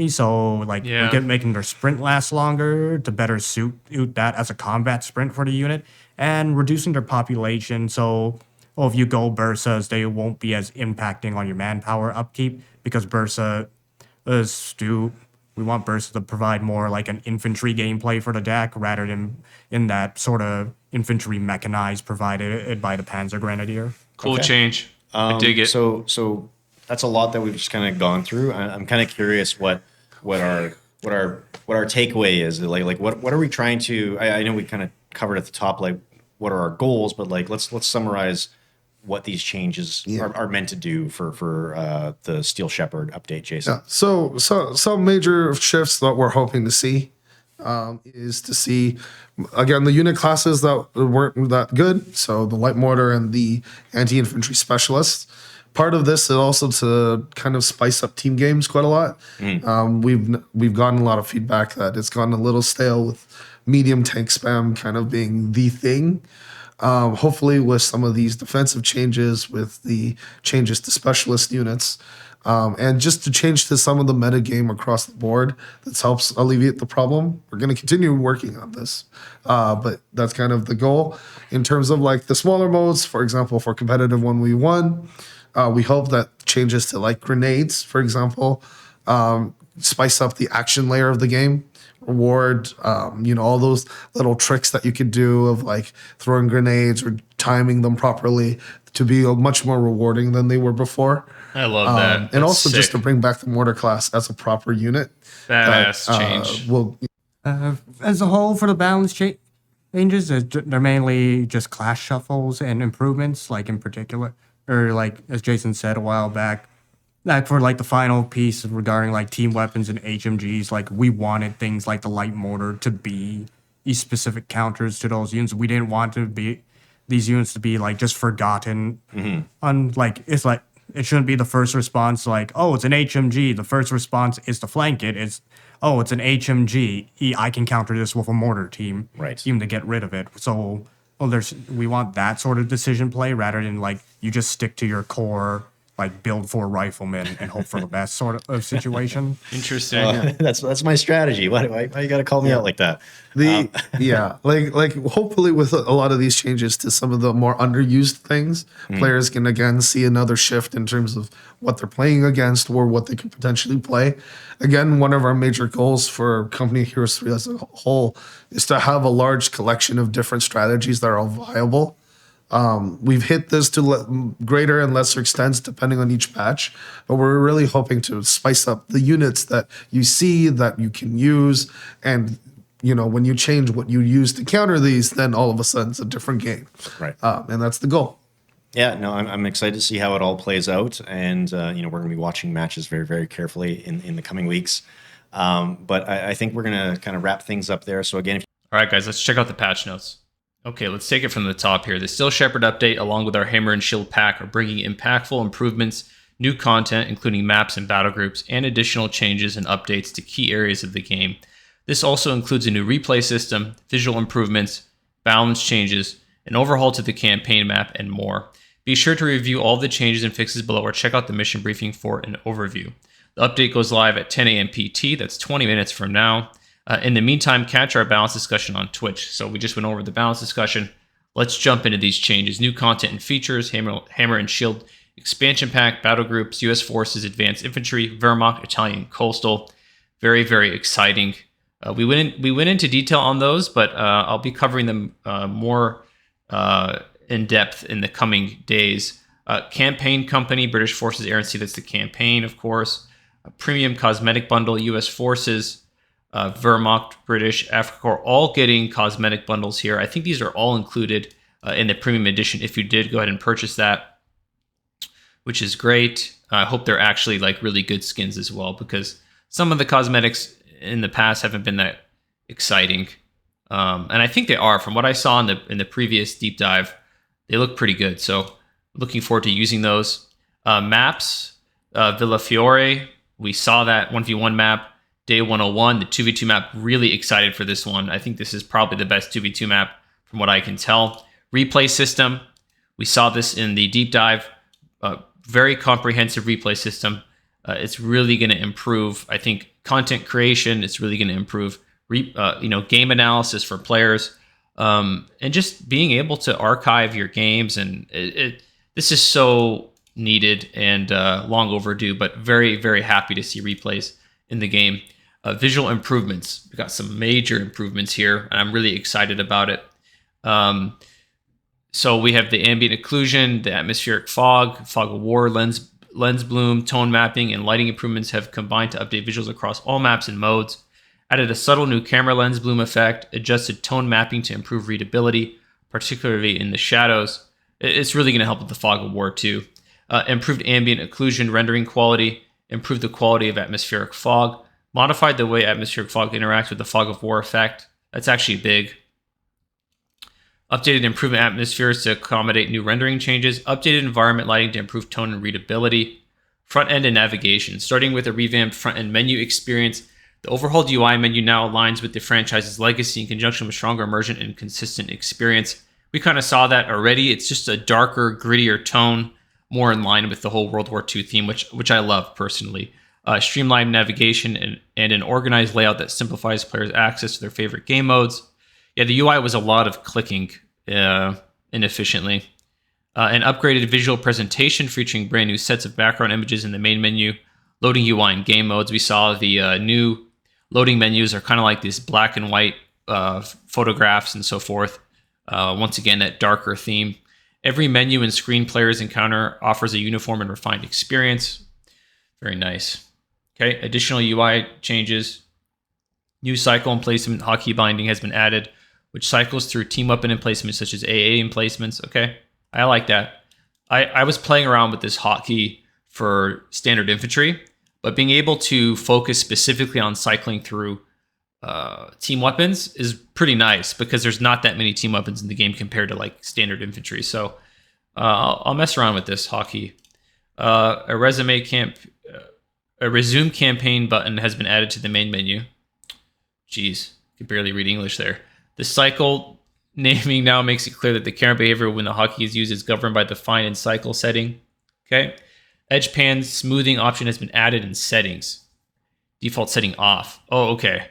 So like
Yeah.
making their sprint last longer to better suit that as a combat sprint for the unit, and reducing their population. So if you go Bursas, they won't be as impacting on your manpower upkeep because Bursa we want Bursa to provide more like an infantry gameplay for the deck rather than in that sort of infantry mechanized provided by the Panzer Grenadier.
Cool
Okay.
change. I dig it.
So that's a lot that we've just kind of gone through. I'm kind of curious what our takeaway is. Like what are we trying to? I know we kind of covered at the top like what are our goals, but like let's summarize what these changes are meant to do for the Steel Shepherd update, Jason.
Yeah. So some major shifts that we're hoping to see is to see again the unit classes that weren't that good. So the light mortar and the anti-infantry specialists. Part of this is also to kind of spice up team games quite a lot. We've gotten a lot of feedback that it's gotten a little stale with medium tank spam kind of being the thing. Hopefully with some of these defensive changes, with the changes to specialist units, and just to change to some of the meta game across the board, that helps alleviate the problem. We're going to continue working on this, but that's kind of the goal. In terms of like the smaller modes, for example, for competitive 1v1, we hope that changes to like grenades, for example, spice up the action layer of the game. Reward, all those little tricks that you could do of like throwing grenades or timing them properly to be much more rewarding than they were before.
I love that.
And
That's
also just to
sick.
bring back the mortar class as a proper unit.
Badass change.
Will
As a whole, for the balance changes, they're mainly just class shuffles and improvements, like in particular, or like as Jason said a while back, like for like the final piece regarding like team weapons and HMGs, like we wanted things like the light mortar to be these specific counters to those units. We didn't want these units to be like just forgotten. Like it shouldn't be the first response like, oh, it's an HMG. The first response is to flank it. It's an HMG. I can counter this with a mortar team.
Right.
Even to get rid of it. So we want that sort of decision play rather than like you just stick to your core, like build for riflemen and hope for the best sort of situation.
Interesting.
That's my strategy. Why you got to call me out like that?
like hopefully with a lot of these changes to some of the more underused things, players can again see another shift in terms of what they're playing against or what they could potentially play. Again, one of our major goals for Company of Heroes 3 as a whole is to have a large collection of different strategies that are all viable. We've hit this to greater and lesser extents depending on each patch, but we're really hoping to spice up the units that you see that you can use. And, when you change what you use to counter these, then all of a sudden it's a different game.
Right.
And that's the goal.
Yeah, no, I'm excited to see how it all plays out, and we're going to be watching matches very, very carefully in the coming weeks. But I think we're going to kind of wrap things up there. So again,
All right, guys, let's check out the patch notes. Okay, let's take it from the top here. The Steel Shepherd update, along with our Hammer and Shield pack, are bringing impactful improvements, new content, including maps and battle groups, and additional changes and updates to key areas of the game. This also includes a new replay system, visual improvements, balance changes, an overhaul to the campaign map, and more. Be sure to review all the changes and fixes below or check out the mission briefing for an overview. The update goes live at 10 a.m. PT, that's 20 minutes from now. In the meantime, catch our balance discussion on Twitch. So we just went over the balance discussion. Let's jump into these changes. New content and features, Hammer and Shield expansion pack, battle groups, U.S. Forces, Advanced Infantry, Wehrmacht, Italian Coastal. Very, very exciting. We went into detail on those, but I'll be covering them more in depth in the coming days. Campaign Company, British Forces Air and Sea, that's the campaign, of course. A premium cosmetic bundle, U.S. Forces. Vermont, British, Africa Corps, all getting cosmetic bundles here. I think these are all included in the premium edition if you did go ahead and purchase that, which is great. I hope they're actually like really good skins as well, because some of the cosmetics in the past haven't been that exciting. And I think they are. From what I saw in the previous deep dive, they look pretty good. So looking forward to using those. Maps, Villa Fiore, we saw that 1v1 map. Day 101, the 2v2 map, really excited for this one. I think this is probably the best 2v2 map from what I can tell. Replay system, we saw this in the deep dive. Very comprehensive replay system. It's really going to improve, I think, content creation. It's really going to improve, game analysis for players, and just being able to archive your games. And this is so needed and long overdue, but very, very happy to see replays in the game. Visual improvements. We've got some major improvements here, and I'm really excited about it. So we have the ambient occlusion, the atmospheric fog of war, lens bloom, tone mapping, and lighting improvements have combined to update visuals across all maps and modes. Added a subtle new camera lens bloom effect, adjusted tone mapping to improve readability, particularly in the shadows. It's really going to help with the fog of war too. Improved ambient occlusion rendering quality, improved the quality of atmospheric fog, modified the way atmospheric fog interacts with the fog of war effect. That's actually big. Updated improvement atmospheres to accommodate new rendering changes. Updated environment lighting to improve tone and readability. Front end and navigation. Starting with a revamped front end menu experience, the overhauled UI menu now aligns with the franchise's legacy in conjunction with stronger immersion and consistent experience. We kind of saw that already. It's just a darker, grittier tone, more in line with the whole World War II theme, which I love personally. Streamlined navigation and an organized layout that simplifies players' access to their favorite game modes. Yeah, the UI was a lot of clicking inefficiently. An upgraded visual presentation featuring brand new sets of background images in the main menu. Loading UI and game modes. We saw the new loading menus are kind of like these black and white photographs and so forth. Once again, that darker theme. Every menu and screen players encounter offers a uniform and refined experience. Very nice. Okay, additional UI changes. New cycle emplacement hotkey binding has been added, which cycles through team weapon emplacements such as AA emplacements. Okay, I like that. I was playing around with this hotkey for standard infantry, but being able to focus specifically on cycling through team weapons is pretty nice, because there's not that many team weapons in the game compared to like standard infantry. So I'll mess around with this hotkey. A resume campaign button has been added to the main menu. Jeez, I could barely read English there. The cycle naming now makes it clear that the camera behavior when the hotkey is used is governed by the find and cycle setting. Okay. Edge pan smoothing option has been added in settings. Default setting off. Oh, okay.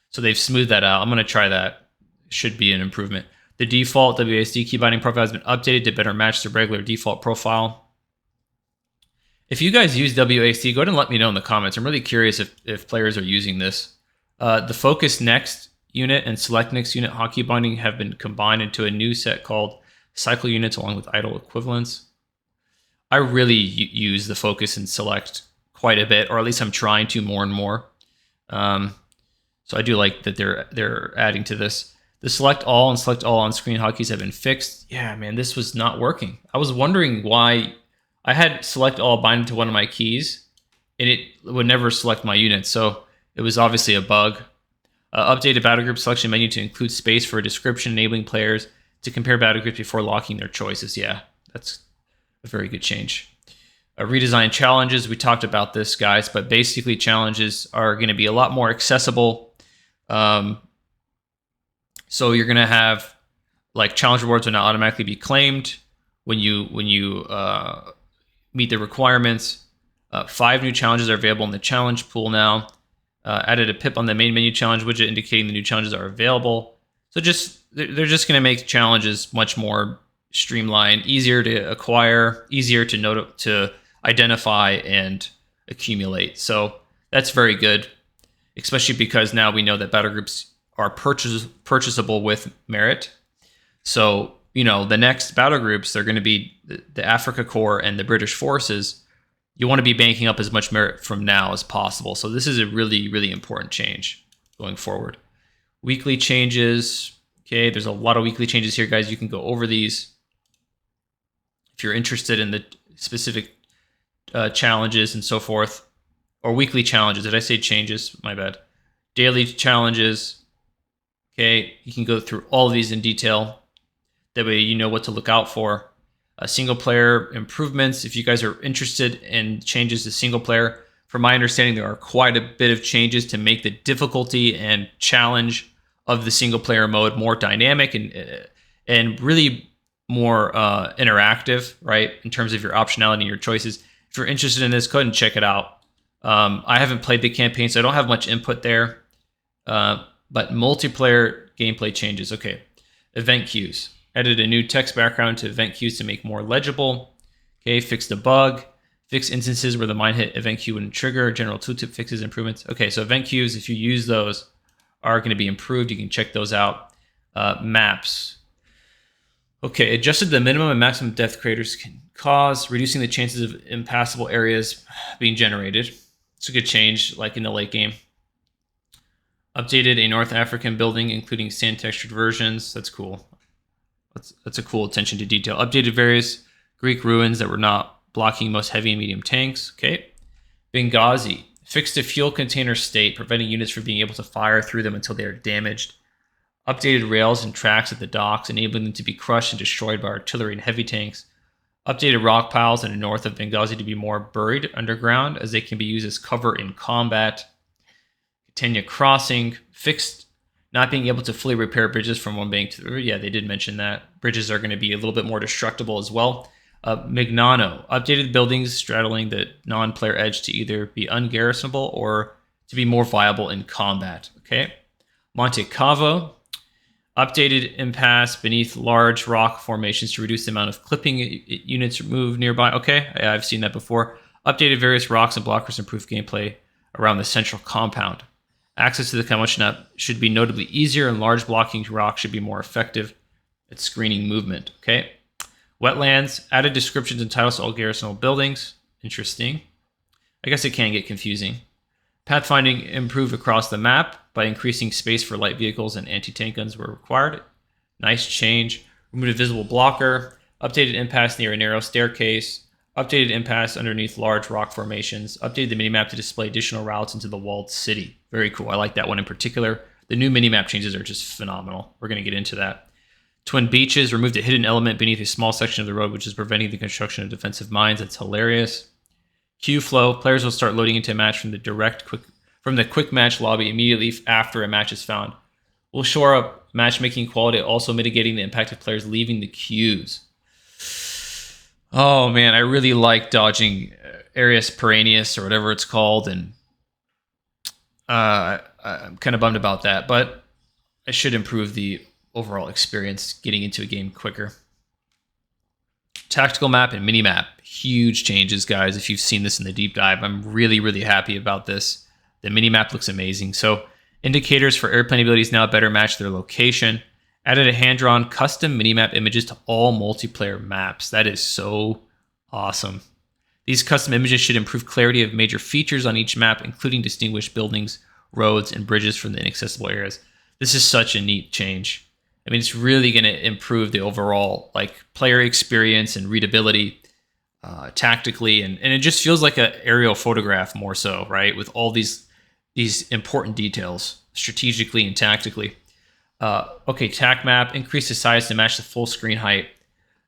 So they've smoothed that out. I'm going to try that. Should be an improvement. The default WASD key binding profile has been updated to better match the regular default profile. If you guys use WASD, go ahead and let me know in the comments. I'm really curious if players are using this. The Focus Next unit and Select Next unit hotkey binding have been combined into a new set called Cycle Units along with idle equivalents. I really use the Focus and Select quite a bit, or at least I'm trying to more and more. So I do like that they're adding to this. The Select All and Select All on-screen hotkeys have been fixed. Yeah, man, this was not working. I was wondering why. I had Select All bind to one of my keys, and it would never select my unit, so it was obviously a bug. Updated battle group selection menu to include space for a description, enabling players to compare battle groups before locking their choices. Yeah, that's a very good change. Redesign challenges. We talked about this, guys, but basically challenges are going to be a lot more accessible. So you're going to have, like, challenge rewards will now automatically be claimed when you meet the requirements. 5 new challenges are available in the challenge pool now. Added a pip on the main menu challenge widget indicating the new challenges are available. So they're just going to make challenges much more streamlined, easier to acquire, easier to identify and accumulate. So that's very good, especially because now we know that battle groups are purchasable with merit. So, the next battle groups, they're going to be the Africa Corps and the British forces. You want to be banking up as much merit from now as possible. So this is a really, really important change. going forward. Weekly changes. Okay, there's a lot of weekly changes here, guys. You can go over these if you're interested in the specific challenges and so forth, or weekly challenges. Did I say changes? My bad. Daily challenges. Okay, you can go through all of these in detail. That way you know what to look out for. Single player improvements. If you guys are interested in changes to single player, from my understanding, there are quite a bit of changes to make the difficulty and challenge of the single player mode more dynamic and really more interactive, right? In terms of your optionality and your choices. If you're interested in this, go ahead and check it out. I haven't played the campaign, so I don't have much input there. But multiplayer gameplay changes. Okay, event queues. Added a new text background to event queues to make more legible. Okay, fixed a bug. Fix instances where the mine hit event queue wouldn't trigger. General tooltip fixes improvements. Okay, so event queues, if you use those, are going to be improved. You can check those out. Maps. Okay, adjusted the minimum and maximum depth craters can cause, reducing the chances of impassable areas being generated. It's a good change, like in the late game. Updated a North African building, including sand textured versions. That's cool. That's a cool attention to detail. Updated various Greek ruins that were not blocking most heavy and medium tanks. Okay. Benghazi. Fixed a fuel container state, preventing units from being able to fire through them until they are damaged. Updated rails and tracks at the docks, enabling them to be crushed and destroyed by artillery and heavy tanks. Updated rock piles in the north of Benghazi to be more buried underground, as they can be used as cover in combat. Catania Crossing. Fixed not being able to fully repair bridges from one bank to the other. Yeah, they did mention that. Bridges are going to be a little bit more destructible as well. Mignano. Updated buildings straddling the non-player edge to either be ungarrisonable or to be more viable in combat. Okay. Monte Cavo. Updated impasse beneath large rock formations to reduce the amount of clipping units removed nearby. Okay, yeah, I've seen that before. Updated various rocks and blockers, improve gameplay around the central compound. Access to the Kamachinap should be notably easier, and large blocking rocks should be more effective at screening movement. Okay. Wetlands. Added descriptions and titles to all garrisonal buildings. Interesting. I guess it can get confusing. Pathfinding improved across the map by increasing space for light vehicles and anti-tank guns were required. Nice change. Removed a visible blocker. Updated impasse near a narrow staircase. Updated impasse underneath large rock formations. Updated the minimap to display additional routes into the walled city. Very cool. I like that one in particular. The new minimap changes are just phenomenal. We're going to get into that. Twin Beaches. Removed a hidden element beneath a small section of the road, which is preventing the construction of defensive mines. That's hilarious. Queue flow. Players will start loading into a match from the quick match lobby immediately after a match is found. We'll shore up matchmaking quality, also mitigating the impact of players leaving the queues. Oh man, I really like dodging Arius Perennius or whatever it's called, and I'm kind of bummed about that, but it should improve the overall experience getting into a game quicker. Tactical map and mini map, huge changes, guys. If you've seen this in the deep dive, I'm really, really happy about this. The mini map looks amazing. So indicators for airplane abilities now better match their location. Added a hand-drawn custom minimap images to all multiplayer maps. That is so awesome. These custom images should improve clarity of major features on each map, including distinguish buildings, roads, and bridges from the inaccessible areas. This is such a neat change. I mean, it's really going to improve the overall player experience and readability tactically, and it just feels like an aerial photograph more so, right? With all these important details strategically and tactically. Okay, tac map, increase the size to match the full screen height.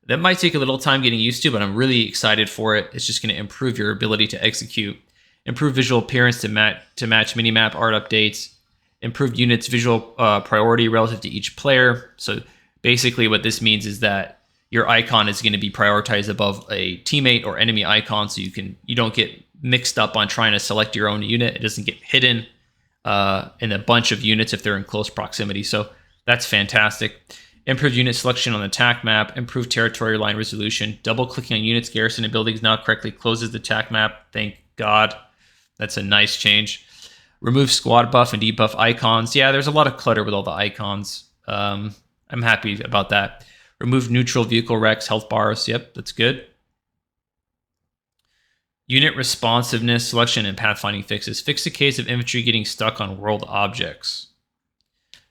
That might take a little time getting used to, but I'm really excited for it. It's just going to improve your ability to execute. Improve visual appearance to match minimap art updates. Improved units visual priority relative to each player. So basically what this means is that your icon is going to be prioritized above a teammate or enemy icon, so you don't get mixed up on trying to select your own unit. It doesn't get hidden in a bunch of units if they're in close proximity. So that's fantastic. Improved unit selection on the TAC map. Improved territory line resolution. Double-clicking on units, garrison, and buildings now correctly closes the TAC map. Thank God. That's a nice change. Remove squad buff and debuff icons. Yeah, there's a lot of clutter with all the icons. I'm happy about that. Remove neutral vehicle wrecks, health bars. Yep, that's good. Unit responsiveness, selection, and pathfinding fixes. Fix the case of infantry getting stuck on world objects.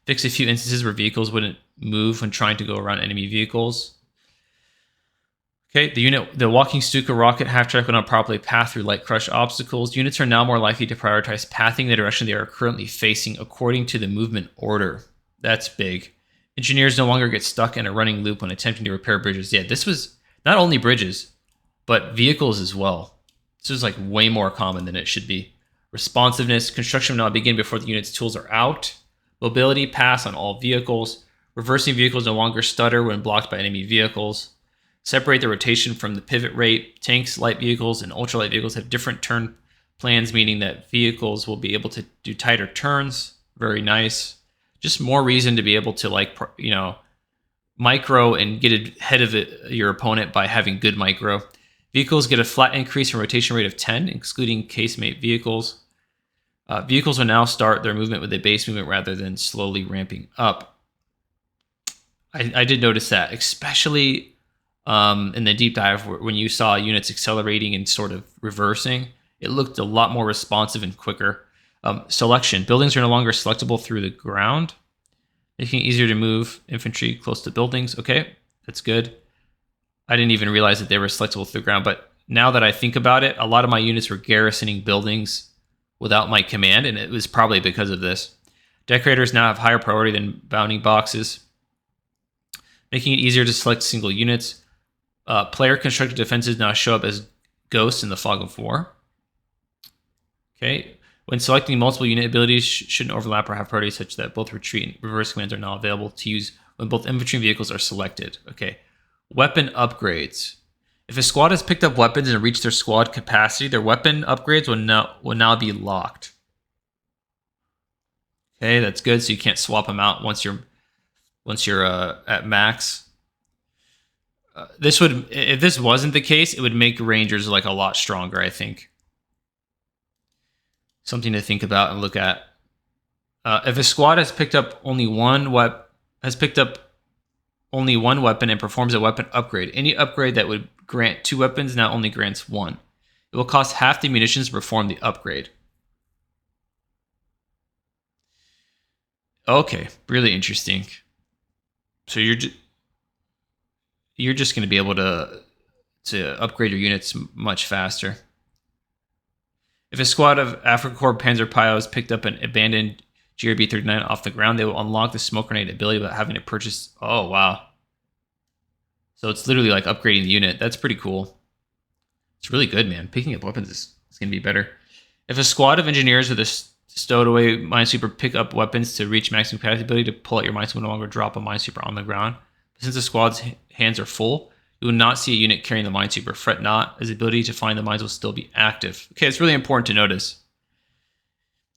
Fix a few instances where vehicles wouldn't move when trying to go around enemy vehicles. Okay, the walking Stuka rocket half-track will not properly path through light crush obstacles. Units are now more likely to prioritize pathing the direction they are currently facing according to the movement order. That's big. Engineers no longer get stuck in a running loop when attempting to repair bridges. Yeah, this was not only bridges, but vehicles as well. This is like way more common than it should be. Responsiveness, construction will not begin before the unit's tools are out. Mobility, pass on all vehicles. Reversing vehicles no longer stutter when blocked by enemy vehicles. Separate the rotation from the pivot rate. Tanks, light vehicles, and ultralight vehicles have different turn plans, meaning that vehicles will be able to do tighter turns. Very nice. Just more reason to be able to micro and get ahead of your opponent by having good micro. Vehicles get a flat increase in rotation rate of 10, excluding casemate vehicles. Vehicles will now start their movement with a base movement rather than slowly ramping up. I did notice that, especially in the deep dive when you saw units accelerating and sort of reversing. It looked a lot more responsive and quicker. Selection. Buildings are no longer selectable through the ground, making it easier to move infantry close to buildings. Okay, that's good. I didn't even realize that they were selectable through the ground, but now that I think about it, a lot of my units were garrisoning buildings without my command, and it was probably because of this. Decorators now have higher priority than bounding boxes, making it easier to select single units. Player constructed defenses now show up as ghosts in the fog of war. Okay. When selecting multiple unit abilities, shouldn't overlap or have priority such that both retreat and reverse commands are now available to use when both infantry and vehicles are selected. Okay. Weapon upgrades. If a squad has picked up weapons and reached their squad capacity, their weapon upgrades will now be locked. Okay, that's good. So you can't swap them out once you're at max. If this wasn't the case, it would make Rangers like a lot stronger, I think. Something to think about and look at. If a squad has picked up only one weapon and performs a weapon upgrade, any upgrade that would grant 2 weapons now only grants 1. It will cost half the munitions to perform the upgrade. Okay, really interesting. So you're just going to be able to upgrade your units much faster. If a squad of Afrika Korps Panzer Pios picked up an abandoned GRB-39 off the ground, they will unlock the smoke grenade ability without having to purchase... Oh, wow. So it's literally like upgrading the unit. That's pretty cool. It's really good, man. Picking up weapons is going to be better. If a squad of engineers with a stowed away minesweeper pick up weapons to reach maximum capacity ability to pull out your minesweeper, no longer drop a minesweeper on the ground. But since the squad's hands are full, you will not see a unit carrying the minesweeper. Fret not, as the ability to find the mines will still be active. Okay, it's really important to notice.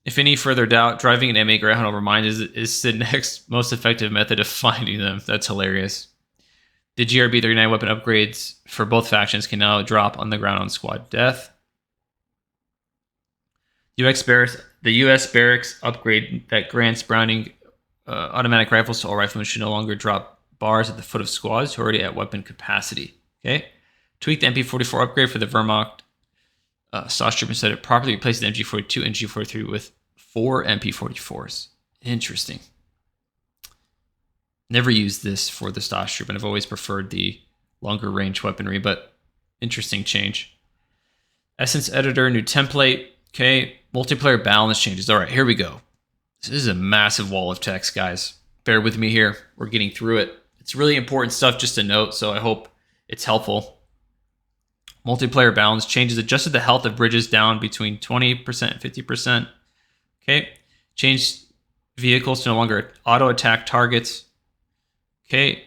If any further doubt, driving an M8 Greyhound over mines is the next most effective method of finding them. That's hilarious. The GRB-39 weapon upgrades for both factions can now drop on the ground on squad death. The U.S. barracks upgrade that grants Browning automatic rifles to all riflemen should no longer drop bars at the foot of squads who are already at weapon capacity. Okay. Tweak the MP44 upgrade for the Wehrmacht Sostroop instead of properly replace the MG42 and G43 with 4 MP44s. Interesting. Never used this for the Sostroop, and I've always preferred the longer range weaponry, but interesting change. Essence editor, new template. Okay. Multiplayer balance changes. All right, here we go. This is a massive wall of text, guys. Bear with me here. We're getting through it. It's really important stuff just to note, so I hope it's helpful. Multiplayer balance changes adjusted the health of bridges down between 20% and 50%. Okay. Changed vehicles to no longer auto attack targets. Okay.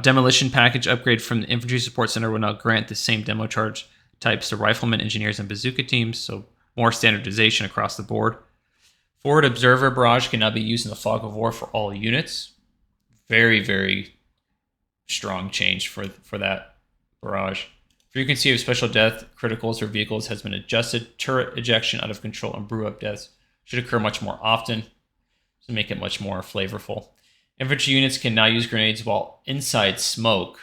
Demolition package upgrade from the Infantry Support Center will now grant the same demo charge types to riflemen, engineers, and bazooka teams, so more standardization across the board. Forward observer barrage can now be used in the fog of war for all units. Very, very strong change for that barrage. Frequency of special death, criticals, or vehicles has been adjusted. Turret ejection out of control and brew up deaths should occur much more often to make it much more flavorful. Infantry units can now use grenades while inside smoke.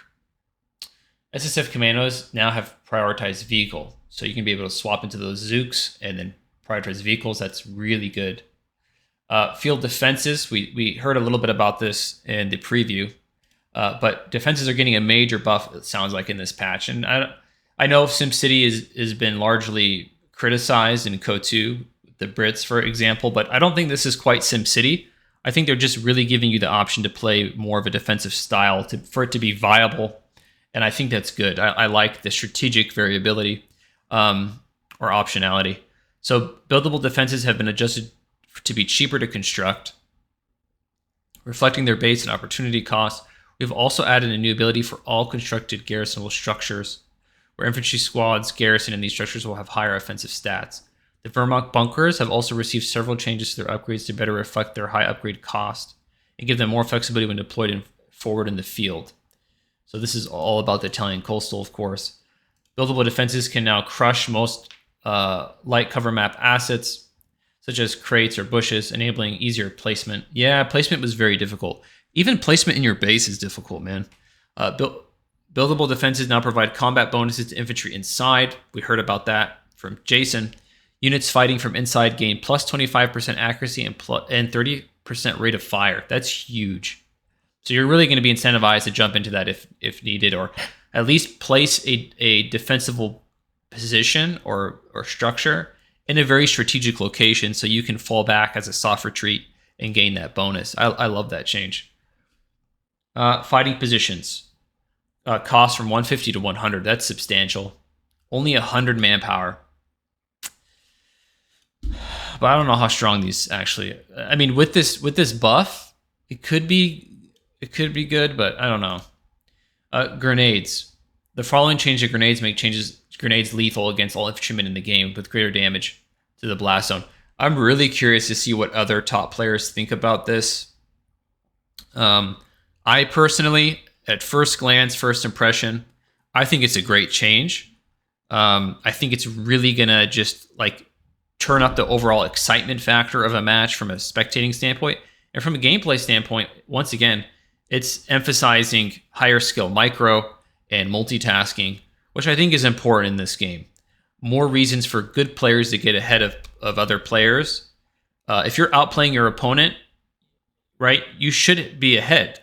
SSF commandos now have prioritized vehicle, so you can be able to swap into those Zooks and then prioritize vehicles. That's really good. Field defenses, we heard a little bit about this in the preview, but defenses are getting a major buff, it sounds like, in this patch. And I know SimCity has been largely criticized in CO2, the Brits, for example, but I don't think this is quite SimCity. I think they're just really giving you the option to play more of a defensive style for it to be viable. And I think that's good. I like the strategic variability or optionality. So buildable defenses have been adjusted to be cheaper to construct, reflecting their base and opportunity costs. We've also added a new ability for all constructed garrisonable structures, where infantry squads garrisoned in these structures will have higher offensive stats. The Vermont bunkers have also received several changes to their upgrades to better reflect their high upgrade cost and give them more flexibility when deployed forward in the field. So this is all about the Italian coastal, of course. Buildable defenses can now crush most light cover map assets, such as crates or bushes, enabling easier placement. Yeah, placement was very difficult. Even placement in your base is difficult, man. Buildable defenses now provide combat bonuses to infantry inside. We heard about that from Jason. Units fighting from inside gain plus 25% accuracy and 30% rate of fire. That's huge. So you're really going to be incentivized to jump into that if needed, or at least place a defensible position or structure in a very strategic location so you can fall back as a soft retreat and gain that bonus. I love that change. Fighting positions. Cost from 150 to 100. That's substantial. Only 100 manpower. But I don't know how strong these actually. I mean, with this buff, it could be good, but I don't know. Grenades. The following change to grenades make grenades lethal against all infantrymen in the game with greater damage to the blast zone. I'm really curious to see what other top players think about this. I personally, at first glance, first impression, I think it's a great change. I think it's really gonna just like turn up the overall excitement factor of a match from a spectating standpoint. And from a gameplay standpoint, once again, it's emphasizing higher skill micro and multitasking, which I think is important in this game. More reasons for good players to get ahead of other players. If you're outplaying your opponent, right, you should be ahead.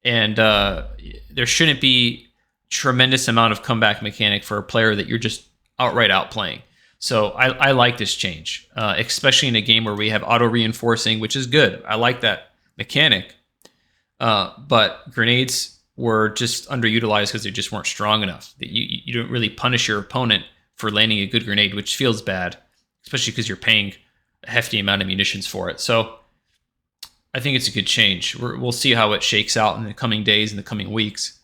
And there shouldn't be tremendous amount of comeback mechanic for a player that you're just outright outplaying. So I like this change, especially in a game where we have auto reinforcing, which is good. I like that mechanic. But grenades were just underutilized because they just weren't strong enough. You don't really punish your opponent for landing a good grenade, which feels bad, especially because you're paying a hefty amount of munitions for it. So I think it's a good change. We'll see how it shakes out in the coming days and the coming weeks.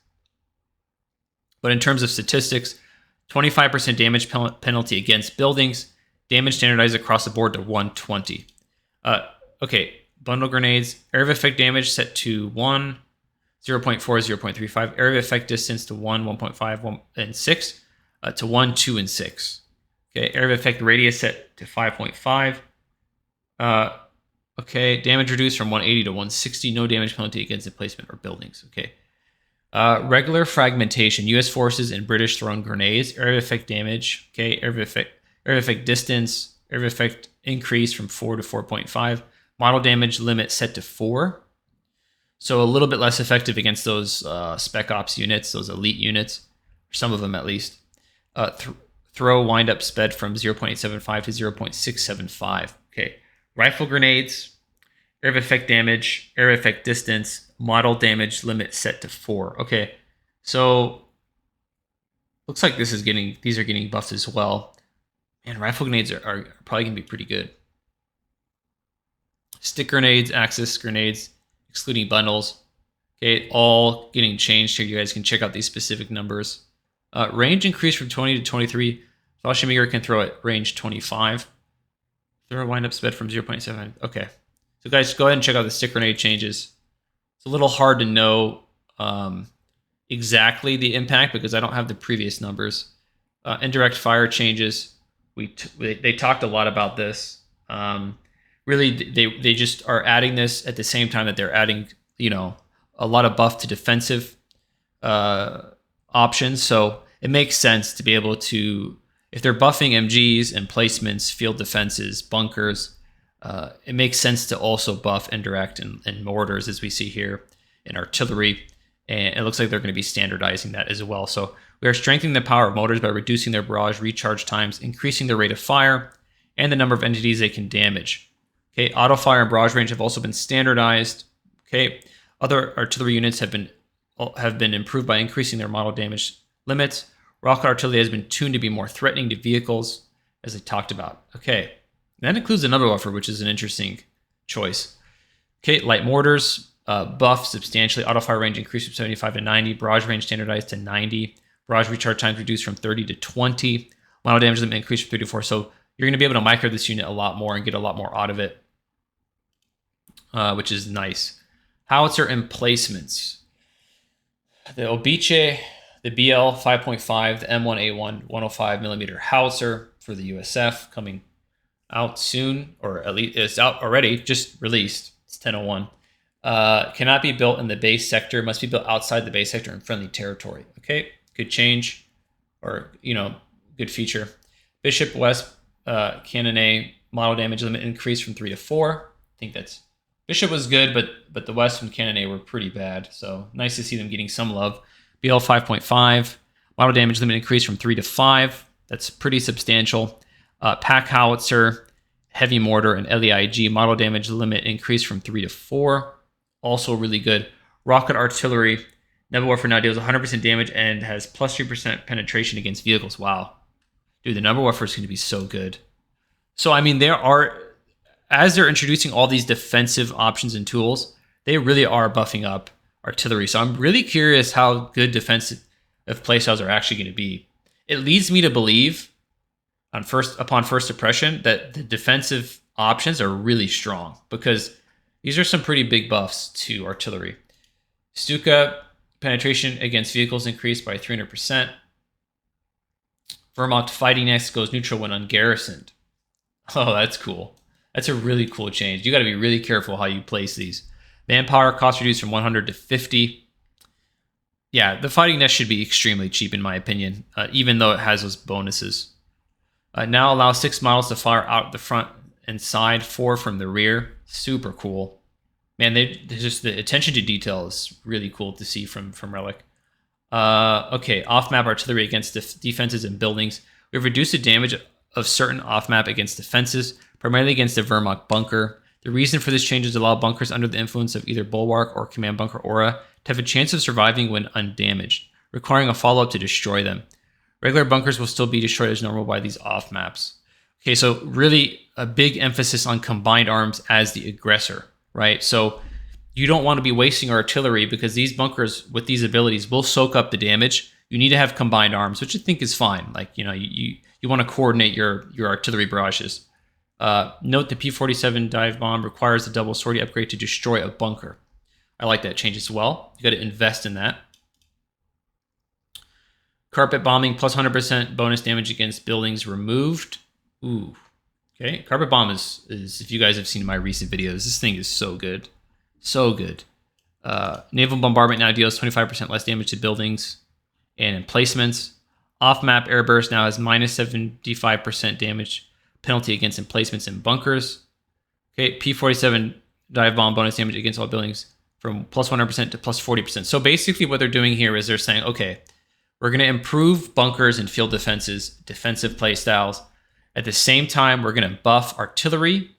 But in terms of statistics, 25% damage penalty against buildings, damage standardized across the board to 120. Okay, bundle grenades, area of effect damage set to 1, 0.4, 0.35, area of effect distance to 1, 1.5, 1, and 6, to 1, 2, and 6. Okay, area of effect radius set to 5.5. Okay, damage reduced from 180 to 160, no damage penalty against emplacement or buildings. Okay. Regular fragmentation, U.S. forces and British thrown grenades, area of effect damage, okay, area of effect distance, area of effect increase from 4 to 4.5, model damage limit set to 4, so a little bit less effective against those spec ops units, those elite units, some of them at least. Throw wind up sped from 0.875 to 0.675, okay. Rifle grenades, area of effect damage, area of effect distance, model damage limit set to 4. Okay, so looks like these are getting buffed as well. And rifle grenades are probably gonna be pretty good. Stick grenades, axis grenades, excluding bundles. Okay, all getting changed here. You guys can check out these specific numbers. Range increased from 20 to 23. Fallschirmjäger can throw at range 25. Throw wind up sped from 0.7. Okay. So guys, go ahead and check out the stick grenade changes. It's a little hard to know exactly the impact because I don't have the previous numbers. Indirect fire changes. They talked a lot about this. Really, they just are adding this at the same time that they're adding, a lot of buff to defensive options. So it makes sense to be able to, if they're buffing MGs, emplacements, field defenses, bunkers, it makes sense to also buff indirect and mortars, as we see here in artillery. And it looks like they're going to be standardizing that as well. So we are strengthening the power of motors by reducing their barrage recharge times, increasing their rate of fire, and the number of entities they can damage. Okay, auto fire and barrage range have also been standardized. Okay, other artillery units have been improved by increasing their model damage limits. Rocket artillery has been tuned to be more threatening to vehicles, as I talked about. Okay, that includes another buffer, which is an interesting choice. Okay, light mortars buffed substantially. Auto fire range increased from 75 to 90. Barrage range standardized to 90. Barrage recharge times reduced from 30 to 20. Model damage limit increased from 3 to 4. So you're going to be able to micro this unit a lot more and get a lot more out of it, which is nice. Howitzer emplacements. The Obice, the BL 5.5, the M1A1 105mm howitzer for the USF coming out soon, or at least it's out already, just released. It's 1001. Cannot be built in the base sector, must be built outside the base sector in friendly territory. Okay, good change, or good feature. Bishop West Cannon A model damage limit increased from 3 to 4. I think that's Bishop was good, but the West and Cannon A were pretty bad. So nice to see them getting some love. BL 5.5 model damage limit increased from 3 to 5. That's pretty substantial. Pack howitzer, heavy mortar, and LEIG model damage limit increased from 3 to 4. Also really good. Rocket artillery, Naval Warfare now deals 100% damage and has plus 3% penetration against vehicles. Wow. Dude, the Naval Warfare is going to be so good. So, I mean, as they're introducing all these defensive options and tools, they really are buffing up artillery. So I'm really curious how good defensive playstyles are actually going to be. It leads me to believe, upon first impression, that the defensive options are really strong, because these are some pretty big buffs to artillery. Stuka penetration against vehicles increased by 300%. Wehrmacht fighting next goes neutral when ungarrisoned. Oh, that's cool. That's a really cool change. You got to be really careful how you place these. Manpower cost reduced from 100 to 50. Yeah, the fighting nest should be extremely cheap in my opinion, even though it has those bonuses. Now allow 6 models to fire out the front and side, 4 from the rear. Super cool. Man, just the attention to detail is really cool to see from Relic. Okay, off-map artillery against defenses and buildings. We've reduced the damage of certain off-map against defenses, primarily against the Wehrmacht bunker. The reason for this change is to allow bunkers under the influence of either Bulwark or Command Bunker Aura to have a chance of surviving when undamaged, requiring a follow-up to destroy them. Regular bunkers will still be destroyed as normal by these off-maps. Okay, so really a big emphasis on combined arms as the aggressor, right? So you don't want to be wasting artillery, because these bunkers with these abilities will soak up the damage. You need to have combined arms, which I think is fine. Like, you want to coordinate your artillery barrages. Note the P-47 dive bomb requires a double sortie upgrade to destroy a bunker. I like that change as well. You got to invest in that. Carpet bombing plus 100% bonus damage against buildings removed. Ooh. Okay. Carpet bomb is if you guys have seen my recent videos, this thing is so good. So good. Naval bombardment now deals 25% less damage to buildings and emplacements. Off-map airburst now has minus 75% damage penalty against emplacements and bunkers. Okay, P-47 dive bomb bonus damage against all buildings from plus 100% to plus 40%. So basically what they're doing here is they're saying, okay, we're going to improve bunkers and field defenses, defensive playstyles. At the same time, we're going to buff artillery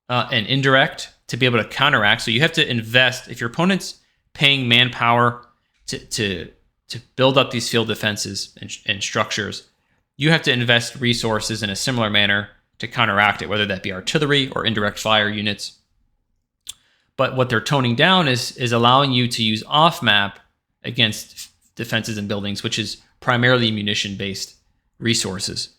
and indirect to be able to counteract. So you have to invest. If your opponent's paying manpower to build up these field defenses and structures, you have to invest resources in a similar manner to counteract it, whether that be artillery or indirect fire units. But what they're toning down is allowing you to use off-map against defenses and buildings, which is primarily munition-based resources.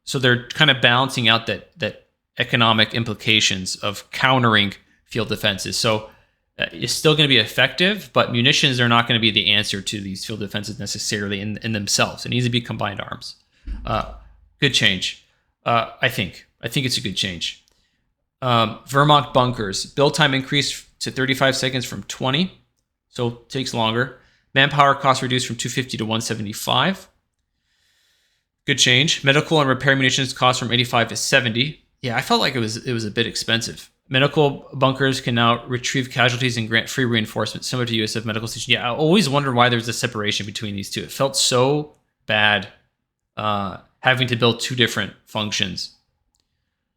So they're kind of balancing out that economic implications of countering field defenses. So it's still going to be effective, but munitions are not going to be the answer to these field defenses necessarily in themselves. It needs to be combined arms. Good change. I think it's a good change. Wehrmacht bunkers. Build time increased to 35 seconds from 20, so it takes longer. Manpower cost reduced from 250 to 175. Good change. Medical and repair munitions cost from 85 to 70. Yeah, I felt like it was a bit expensive. Medical bunkers can now retrieve casualties and grant free reinforcement, similar to USF Medical Station. Yeah, I always wondered why there's a separation between these two. It felt so bad having to build two different functions.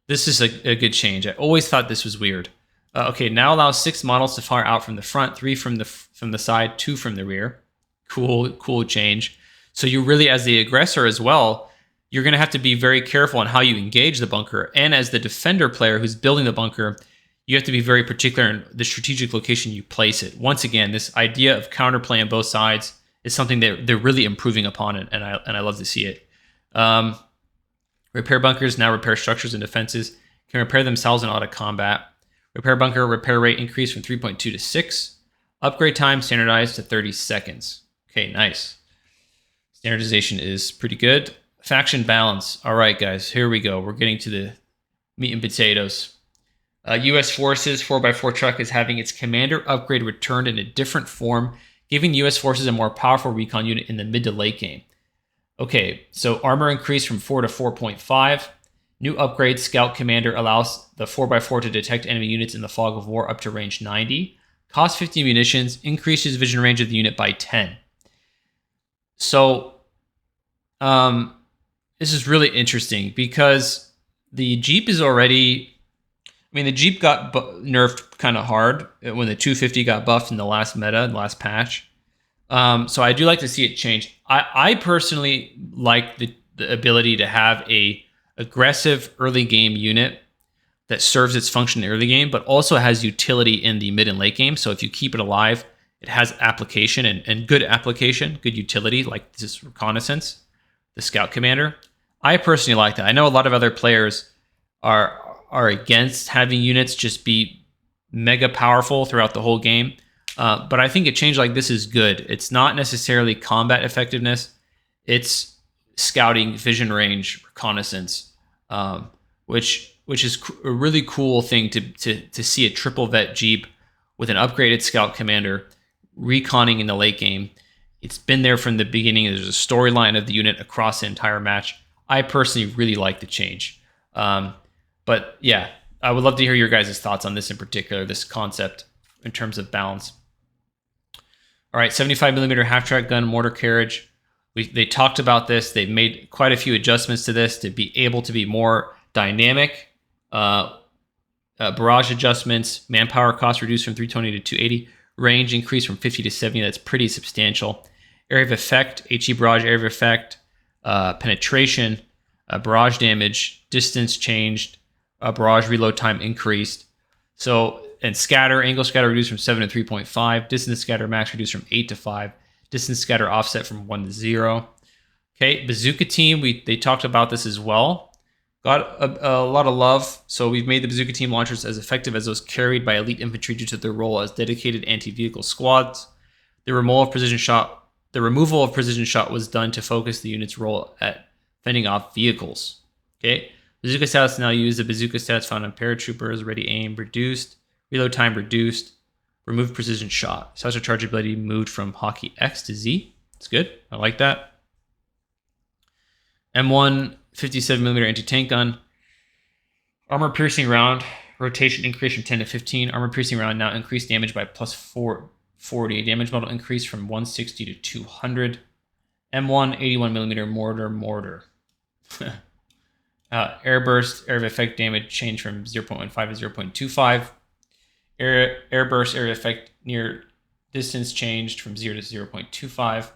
This is a good change. I always thought this was weird. Okay, now allows 6 models to fire out from the front, 3 from the side, 2 from the rear. Cool change. So you really, as the aggressor as well, you're going to have to be very careful on how you engage the bunker. And as the defender player who's building the bunker, you have to be very particular in the strategic location you place it. Once again, this idea of counterplay on both sides is something that they're really improving upon, and I love to see it. Repair bunkers now repair structures and defenses, can repair themselves in auto combat. Repair bunker repair rate increased from 3.2 to 6. Upgrade time standardized to 30 seconds. Okay, nice. Standardization is pretty good. Faction balance. All right, guys, here we go. We're getting to the meat and potatoes. U.S. Forces 4x4 truck is having its commander upgrade returned in a different form, giving U.S. Forces a more powerful recon unit in the mid to late game. Okay, so armor increased from 4 to 4.5. New upgrade, Scout Commander allows the 4x4 to detect enemy units in the fog of war up to range 90. Cost 50 munitions, increases vision range of the unit by 10. So, this is really interesting because the Jeep is already... I mean, the Jeep got nerfed kind of hard when the 250 got buffed in the last meta, the last patch. So I do like to see it change. I personally like the ability to have a aggressive early game unit that serves its function in the early game, but also has utility in the mid and late game. So if you keep it alive, it has application and good application, good utility, like this reconnaissance, the Scout Commander. I personally like that. I know a lot of other players are against having units just be mega powerful throughout the whole game. But I think a change like this is good. It's not necessarily combat effectiveness. It's scouting, vision range, reconnaissance, which is a really cool thing to see a triple vet Jeep with an upgraded Scout Commander reconning in the late game. It's been there from the beginning. There's a storyline of the unit across the entire match. I personally really like the change. But yeah, I would love to hear your guys' thoughts on this in particular, this concept in terms of balance. All right, 75mm half-track gun mortar carriage. They talked about this. They've made quite a few adjustments to this to be able to be more dynamic. Barrage adjustments, manpower cost reduced from 320 to 280. Range increased from 50 to 70. That's pretty substantial. Area of effect, HE barrage area of effect, penetration, barrage damage, distance changed, barrage reload time increased. So, and scatter, angle scatter reduced from 7 to 3.5. Distance scatter max reduced from 8 to 5. Distance scatter offset from 1 to 0. Okay, bazooka team, they talked about this as well. Got a lot of love. So we've made the bazooka team launchers as effective as those carried by elite infantry due to their role as dedicated anti-vehicle squads. The removal of precision shot was done to focus the unit's role at fending off vehicles. Okay, bazooka stats now use the bazooka stats found on paratroopers. Ready aim reduced, reload time reduced, remove precision shot. Satchel charge ability moved from hockey X to Z. It's good. I like that. M1 57mm anti-tank gun. Armor piercing round rotation increased from 10 to 15. Armor piercing round now increased damage by plus 440. Damage model increased from 160 to 200. M1 81mm mortar. Airburst area of effect damage changed from 0.15 to 0.25. Airburst area of effect near distance changed from 0 to 0.25.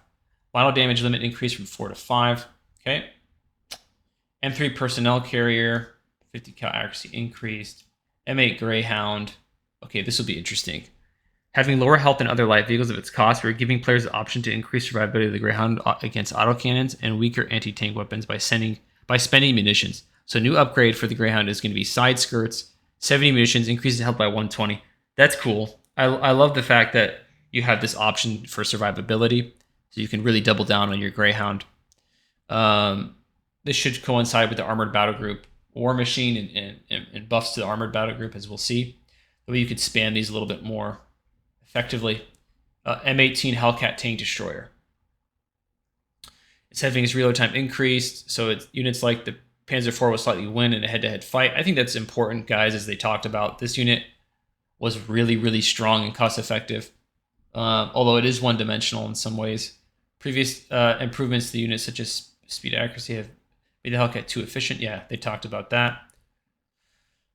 Final damage limit increased from 4 to 5. Okay. M3 personnel carrier, 50 cal accuracy increased. M8 Greyhound. Okay, this will be interesting. Having lower health than other light vehicles of its cost, we're giving players the option to increase survivability of the Greyhound against autocannons and weaker anti-tank weapons by spending munitions. So new upgrade for the Greyhound is going to be side skirts, 70 munitions, increases health by 120. That's cool. I love the fact that you have this option for survivability, so you can really double down on your Greyhound. This should coincide with the Armored Battle Group War Machine and buffs to the Armored Battle Group, as we'll see. The way you could spam these a little bit more effectively. M18 Hellcat tank destroyer. Its having its reload time increased, so units like the Panzer IV will slightly win in a head-to-head fight. I think that's important, guys, as they talked about. This unit was really, really strong and cost-effective, although it is one-dimensional in some ways. Previous improvements to the unit, such as speed accuracy, have made the Hellcat too efficient. Yeah, they talked about that.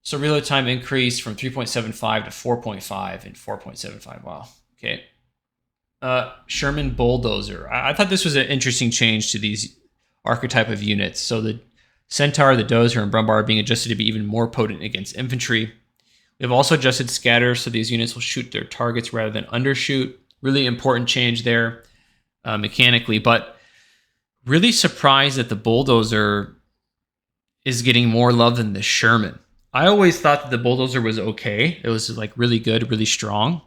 So reload time increased from 3.75 to 4.5 and 4.75. Wow. Okay. Sherman Bulldozer. I thought this was an interesting change to these archetype of units. So the Centaur, the Dozer, and Brumbar are being adjusted to be even more potent against infantry. We have also adjusted scatter, so these units will shoot their targets rather than undershoot. Really important change there mechanically, but really surprised that the Bulldozer is getting more love than the Sherman. I always thought that the Bulldozer was okay. It was like really good, really strong.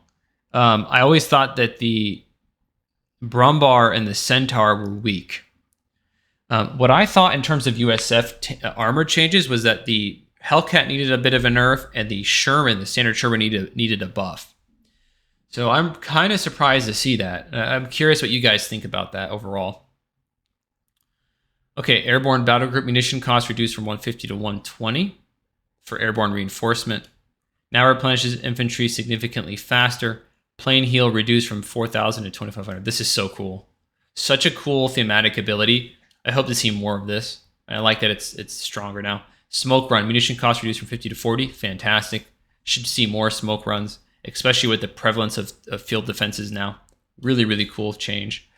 I always thought that the Brumbar and the Centaur were weak. What I thought in terms of USF armor changes was that the Hellcat needed a bit of a nerf, and the Sherman, the standard Sherman, needed a buff. So I'm kind of surprised to see that. I'm curious what you guys think about that overall. Okay, airborne battle group munition cost reduced from 150 to 120 for airborne reinforcement. Now replenishes infantry significantly faster. Plane heal reduced from 4,000 to 2,500. This is so cool. Such a cool thematic ability. I hope to see more of this. I like that it's stronger now. Smoke run. Munition cost reduced from 50 to 40. Fantastic. Should see more smoke runs, especially with the prevalence of field defenses now. Really, really cool change.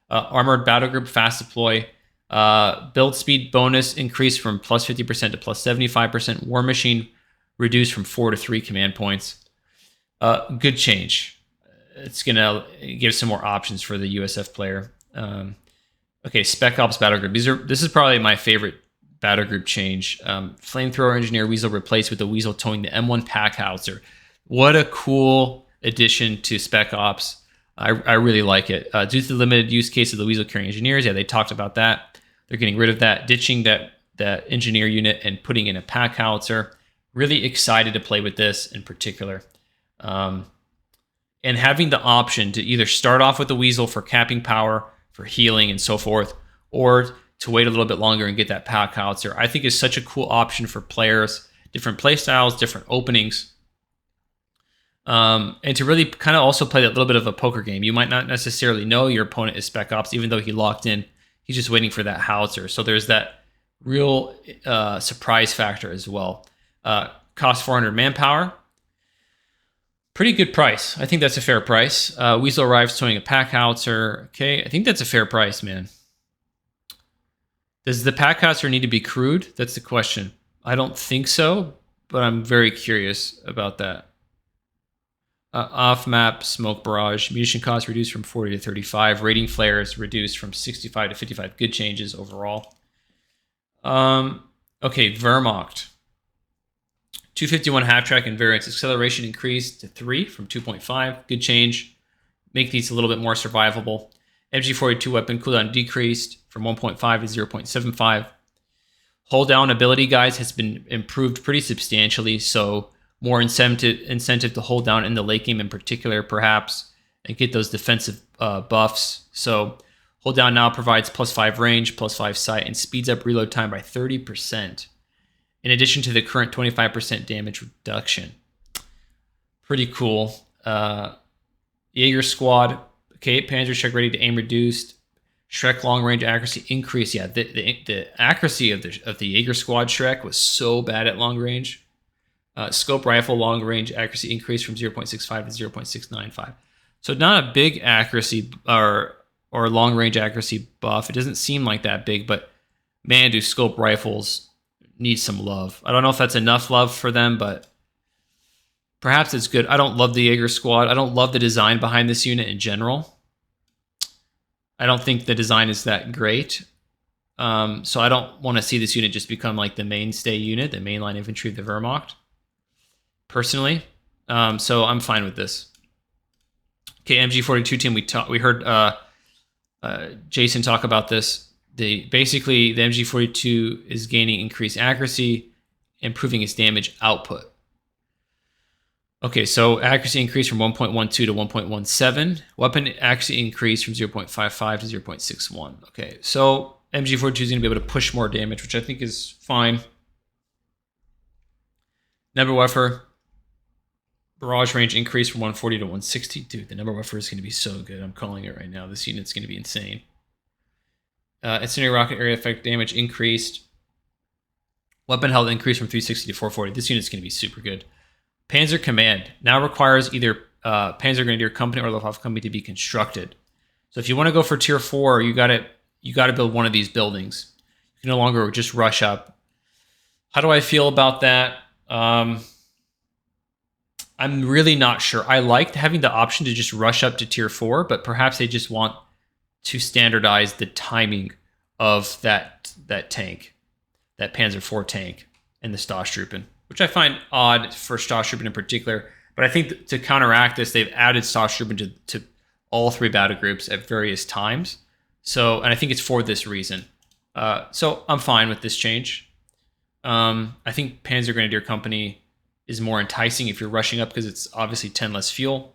Armored battle group fast deploy. Build speed bonus increased from plus 50% to plus 75%. War machine reduced from 4 to 3 command points. Good change. It's going to give some more options for the USF player. Okay, Spec Ops battle group. This is probably my favorite battle group change. Flamethrower engineer Weasel replaced with the Weasel towing the M1 pack howitzer. What a cool addition to Spec Ops. I really like it. Due to the limited use case of the Weasel carrying engineers, yeah, they talked about that. They're getting rid of that, ditching that engineer unit and putting in a pack howitzer. Really excited to play with this in particular. And having the option to either start off with the Weasel for capping power, for healing and so forth, or to wait a little bit longer and get that pack howitzer, I think is such a cool option for players, different play styles, different openings. And to really kind of also play that little bit of a poker game. You might not necessarily know your opponent is Spec Ops, even though he locked in. He's just waiting for that howitzer. So there's that real surprise factor as well. Cost 400 manpower. Pretty good price. I think that's a fair price. Weasel arrives towing a pack howitzer. Okay, I think that's a fair price, man. Does the pack howitzer need to be crewed? That's the question. I don't think so, but I'm very curious about that. Off-map smoke barrage. Munition cost reduced from 40 to 35. Rating flares reduced from 65 to 55. Good changes overall. Okay, Wehrmacht. 251 half-track and variance. Acceleration increased to 3 from 2.5. Good change. Make these a little bit more survivable. MG42 weapon cooldown decreased from 1.5 to 0.75. Hold down ability, guys, has been improved pretty substantially, so more incentive to hold down in the late game in particular, perhaps, and get those defensive buffs. So hold down now provides plus 5 range, plus 5 sight, and speeds up reload time by 30%. In addition to the current 25% damage reduction. Pretty cool. Jaeger squad. Okay, Panzer Shrek ready to aim reduced. Shrek long range accuracy increase. Yeah, the accuracy of the Jaeger squad Shrek was so bad at long range. Scope rifle long range accuracy increase from 0.65 to 0.695. So not a big accuracy or long range accuracy buff. It doesn't seem like that big, but man, do scope rifles need some love. I don't know if that's enough love for them, but perhaps it's good. I don't love the Jaeger squad. I don't love the design behind this unit in general. I don't think the design is that great. So I don't want to see this unit just become like the mainstay unit, the mainline infantry of the Wehrmacht, personally. So I'm fine with this. Okay, MG42 team, we heard Jason talk about this. Basically, the MG42 is gaining increased accuracy, improving its damage output. Okay, so accuracy increased from 1.12 to 1.17. Weapon accuracy increased from 0.55 to 0.61. Okay, so MG42 is going to be able to push more damage, which I think is fine. Nebelwerfer, barrage range increased from 140 to 160. Dude, the Nebelwerfer is going to be so good. I'm calling it right now. This unit's going to be insane. Incendiary rocket area effect damage increased. Weapon health increased from 360 to 440. This unit's going to be super good. Panzer Command now requires either Panzer Grenadier Company or Luftwaffe Company to be constructed. So if you want to go for Tier 4, you got to build one of these buildings. You can no longer just rush up. How do I feel about that? I'm really not sure. I liked having the option to just rush up to Tier 4, but perhaps they just want to standardize the timing of that tank, that Panzer IV tank, and the Stoßtruppen, which I find odd for Stoßtruppen in particular. But I think to counteract this, they've added Stoßtruppen to all three battle groups at various times. So, and I think it's for this reason. So I'm fine with this change. I think Panzer Grenadier Company is more enticing if you're rushing up because it's obviously 10 less fuel.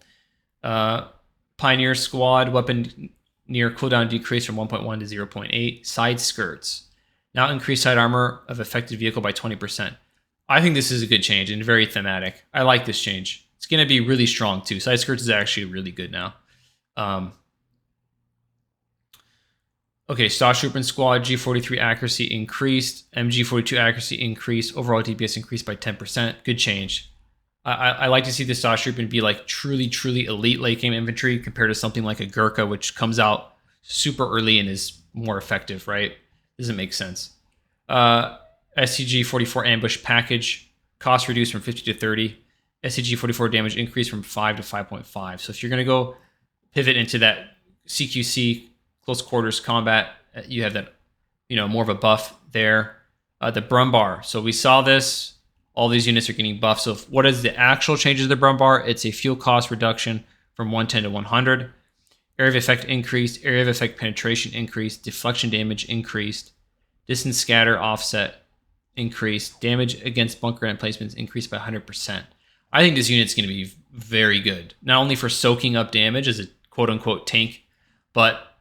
Pioneer Squad weapon near cooldown decreased from 1.1 to 0.8. Side skirts now increase side armor of affected vehicle by 20%. I think this is a good change and very thematic. I like this change. It's going to be really strong too. Side skirts is actually really good now. Okay, Stoßtruppen Squad G43 accuracy increased. MG42 accuracy increased. Overall DPS increased by 10%. Good change. I like to see the Stoßtruppen be like truly elite late game infantry compared to something like a Gurkha, which comes out super early and is more effective, right? Doesn't make sense. SCG-44 ambush package, cost reduced from 50 to 30. SCG-44 damage increased from 5 to 5.5. So if you're going to go pivot into that CQC, close quarters combat, you have that, more of a buff there. The Brumbar. So we saw this. All these units are getting buffed. So what is the actual changes of the Brumbar? It's a fuel cost reduction from 110 to 100. Area of effect increased. Area of effect penetration increased. Deflection damage increased. Distance scatter offset increased. Damage against bunker emplacements increased by 100%. I think this unit's going to be very good. Not only for soaking up damage as a quote-unquote tank, but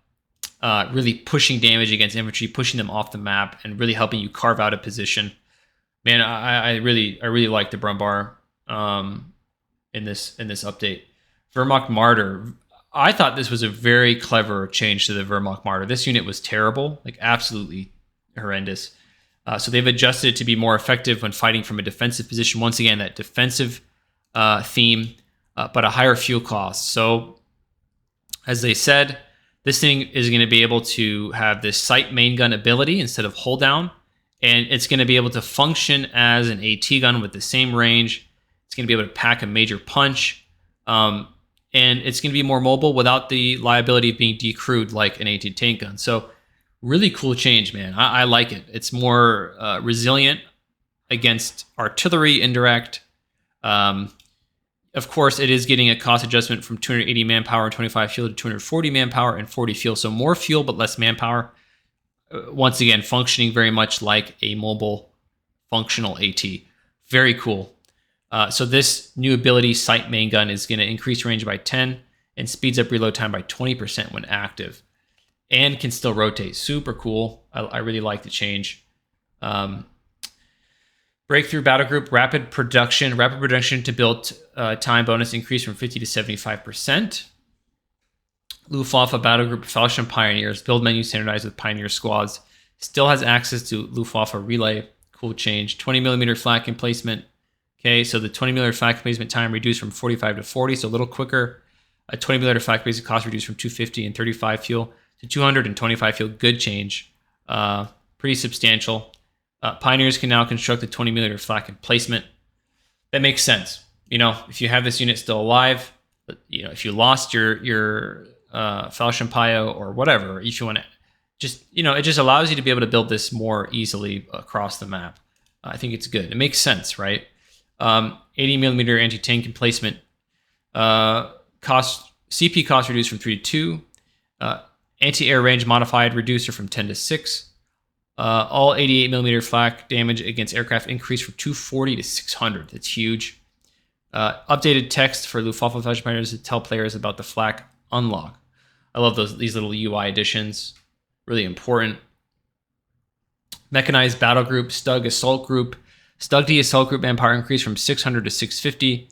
really pushing damage against infantry, pushing them off the map, and really helping you carve out a position. Man, I really like the Brumbar in this update. Wehrmacht Martyr. I thought this was a very clever change to the Wehrmacht Martyr. This unit was terrible, like absolutely horrendous. So they've adjusted it to be more effective when fighting from a defensive position. Once again, that defensive theme, but a higher fuel cost. So as they said, this thing is going to be able to have this sight main gun ability instead of hold down. And it's going to be able to function as an AT gun with the same range. It's going to be able to pack a major punch. And it's going to be more mobile without the liability of being decrewed like an AT tank gun. So really cool change, man. I like it. It's more resilient against artillery indirect. Of course, it is getting a cost adjustment from 280 manpower and 25 fuel to 240 manpower and 40 fuel. So more fuel, but less manpower. Once again, functioning very much like a mobile functional AT. Very cool. So this new ability, Sight Main Gun, is going to increase range by 10 and speeds up reload time by 20% when active. And can still rotate. Super cool. I really like the change. Breakthrough Battle Group, Rapid production to build time bonus increase from 50 to 75%. Luftwaffe Battle Group Falchion Pioneers, build menu standardized with Pioneer squads. Still has access to Luftwaffe Relay. Cool change. 20mm flak emplacement. Okay, so the 20mm flak emplacement time reduced from 45 to 40, so a little quicker. A 20mm flak basic cost reduced from 250 and 35 fuel to 225 fuel. Good change. Pretty substantial. Pioneers can now construct the 20mm flak emplacement. That makes sense. If you have this unit still alive, if you lost your Falchion Pio or whatever, if you want to just, it just allows you to be able to build this more easily across the map. I think it's good. It makes sense, right? 80mm anti-tank emplacement. CP cost reduced from 3 to 2. Anti-air range modified reducer from 10 to 6. All 88mm flak damage against aircraft increased from 240 to 600. That's huge. Updated text for Luftwaffe fighters to tell players about the flak unlock. I love these little UI additions. Really important. Mechanized battle group, Stug assault group. Stug D assault group manpower increased from 600 to 650.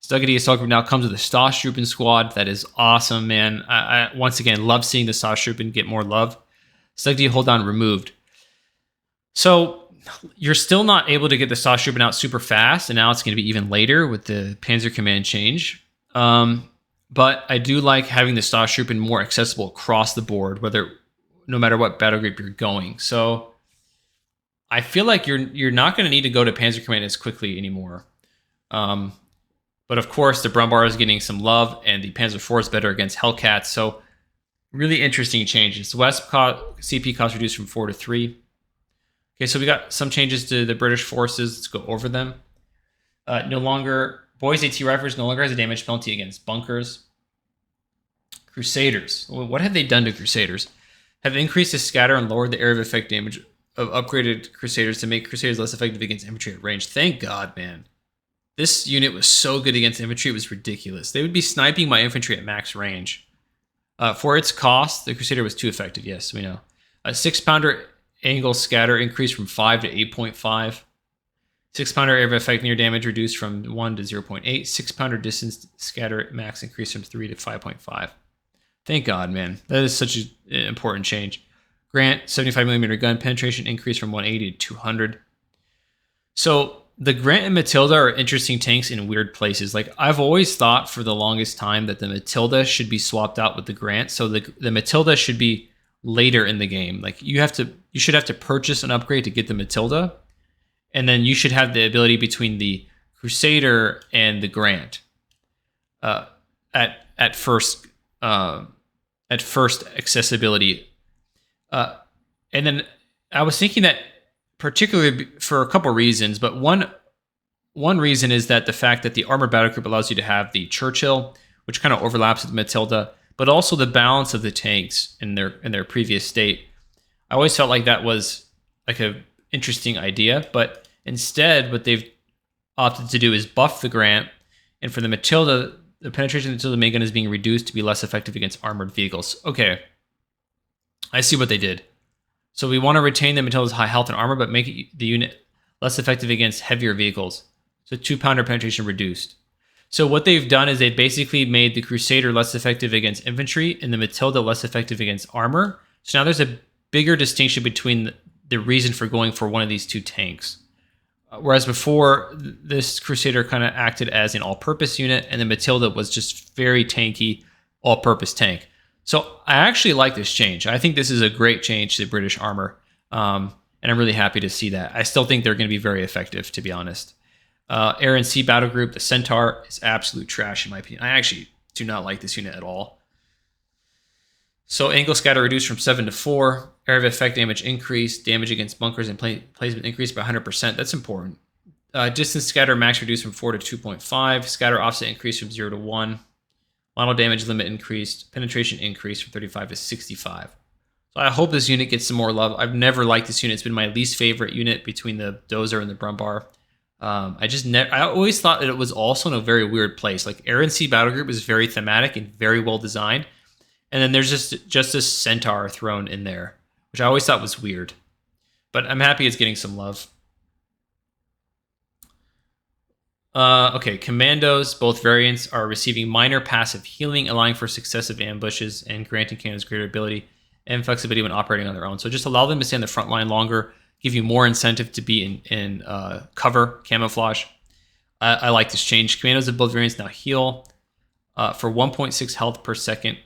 Stug D assault group now comes with a Stosstruppen squad. That is awesome, man. I once again love seeing the Stosstruppen get more love. Stug D hold down removed. So you're still not able to get the Stosstruppen out super fast, and now it's going to be even later with the Panzer Command change. But I do like having the Stosstruppen more accessible across the board, no matter what battle group you're going. So I feel like you're not going to need to go to Panzer Command as quickly anymore. But of course, the Brumbar is getting some love, and the Panzer IV is better against Hellcats. So really interesting changes. The West CP cost reduced from 4 to 3. Okay, so we got some changes to the British forces. Let's go over them. No longer, Boys AT Rifles no longer has a damage penalty against bunkers. Crusaders. What have they done to Crusaders? Have increased the scatter and lowered the area of effect damage of upgraded Crusaders to make Crusaders less effective against infantry at range. Thank God, man. This unit was so good against infantry, it was ridiculous. They would be sniping my infantry at max range. For its cost, the Crusader was too effective. Yes, we know. A 6-pounder angle scatter increased from 5 to 8.5. 6-pounder area of effect near damage reduced from 1 to 0.8. 6-pounder distance scatter at max increased from 3 to 5.5. Thank God, man. That is such an important change. Grant, 75mm gun penetration increased from 180 to 200. So the Grant and Matilda are interesting tanks in weird places. Like, I've always thought for the longest time that the Matilda should be swapped out with the Grant. So the Matilda should be later in the game. Like, you should have to purchase an upgrade to get the Matilda, and then you should have the ability between the Crusader and the Grant at first accessibility. And then I was thinking that particularly for a couple reasons, but one reason is that the fact that the armored battle group allows you to have the Churchill, which kind of overlaps with the Matilda, but also the balance of the tanks in their previous state. I always felt like that was like a interesting idea, but instead what they've opted to do is buff the Grant, and for the Matilda, the penetration of the Matilda main gun is being reduced to be less effective against armored vehicles. Okay, I see what they did. So we want to retain the Matilda's high health and armor, but make the unit less effective against heavier vehicles. So 2-pounder penetration reduced. So what they've done is they've basically made the Crusader less effective against infantry and the Matilda less effective against armor. So now there's a bigger distinction between the reason for going for one of these two tanks. Whereas before, this Crusader kind of acted as an all-purpose unit, and the Matilda was just very tanky, all-purpose tank. So I actually like this change. I think this is a great change to the British armor, and I'm really happy to see that. I still think they're going to be very effective, to be honest. Air and Sea Battle Group, the Centaur, is absolute trash in my opinion. I actually do not like this unit at all. So angle scatter reduced from 7 to 4. Area of effect damage increased. Damage against bunkers and placement increased by 100%. That's important. Distance scatter max reduced from 4 to 2.5. Scatter offset increased from 0 to 1. Model damage limit increased. Penetration increased from 35 to 65. So I hope this unit gets some more love. I've never liked this unit. It's been my least favorite unit between the Dozer and the Brumbar. I always thought that it was also in a very weird place. Like, Air and Sea Battle Group is very thematic and very well designed. And then there's just this Centaur thrown in there, which I always thought was weird. But I'm happy it's getting some love. Okay, Commandos, both variants are receiving minor passive healing, allowing for successive ambushes and granting cannons greater ability and flexibility when operating on their own. So just allow them to stay on the front line longer, give you more incentive to be in cover, camouflage. I like this change. Commandos of both variants now heal for 1.6 health per second.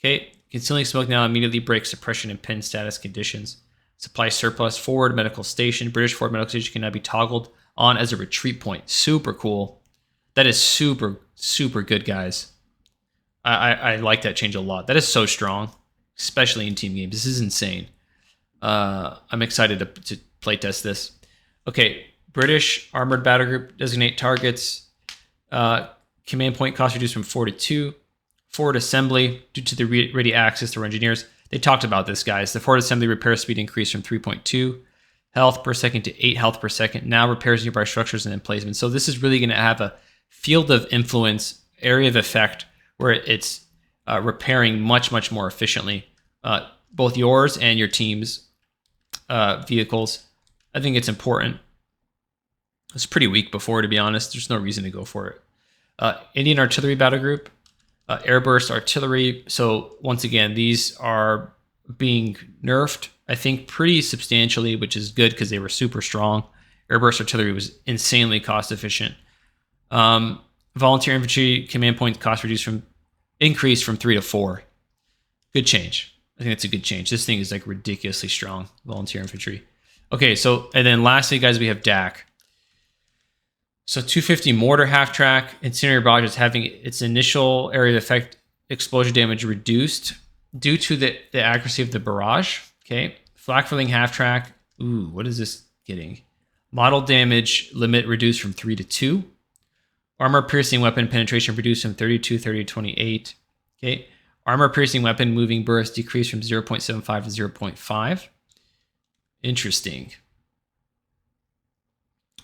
Okay, concealing smoke now immediately breaks suppression and pin status conditions. Supply surplus, forward medical station. British forward medical station can now be toggled on as a retreat point. Super cool. That is super, super good, guys. I like that change a lot. That is so strong, especially in team games. This is insane. I'm excited to playtest this. Okay, British Armored Battle Group, designate targets. Command point cost reduced from 4 to 2. Forward assembly, due to the ready access to engineers. They talked about this, guys. The forward assembly repair speed increased from 3.2 health per second to 8 health per second. Now repairs nearby structures and emplacements. So this is really going to have a field of influence, area of effect, where it's repairing much more efficiently, both yours and your team's vehicles. I think it's important. It's pretty weak before, to be honest. There's no reason to go for it. Indian Artillery Battle Group, Airburst Artillery. So once again, these are being nerfed, I think, pretty substantially, which is good because they were super strong. Airburst Artillery was insanely cost efficient. Volunteer Infantry command point cost increased from 3 to 4. Good change. I think that's a good change. This thing is like ridiculously strong, Volunteer Infantry. Okay, so, and then lastly, guys, we have DAC. So 250 mortar half track, incendiary barrage is having its initial area of effect exposure damage reduced due to the accuracy of the barrage. Okay, flak filling half track. Ooh, what is this getting? Model damage limit reduced from 3 to 2. Armor piercing weapon penetration reduced from 32-30 to 28. Okay, armor piercing weapon moving burst decreased from 0.75 to 0.5. Interesting.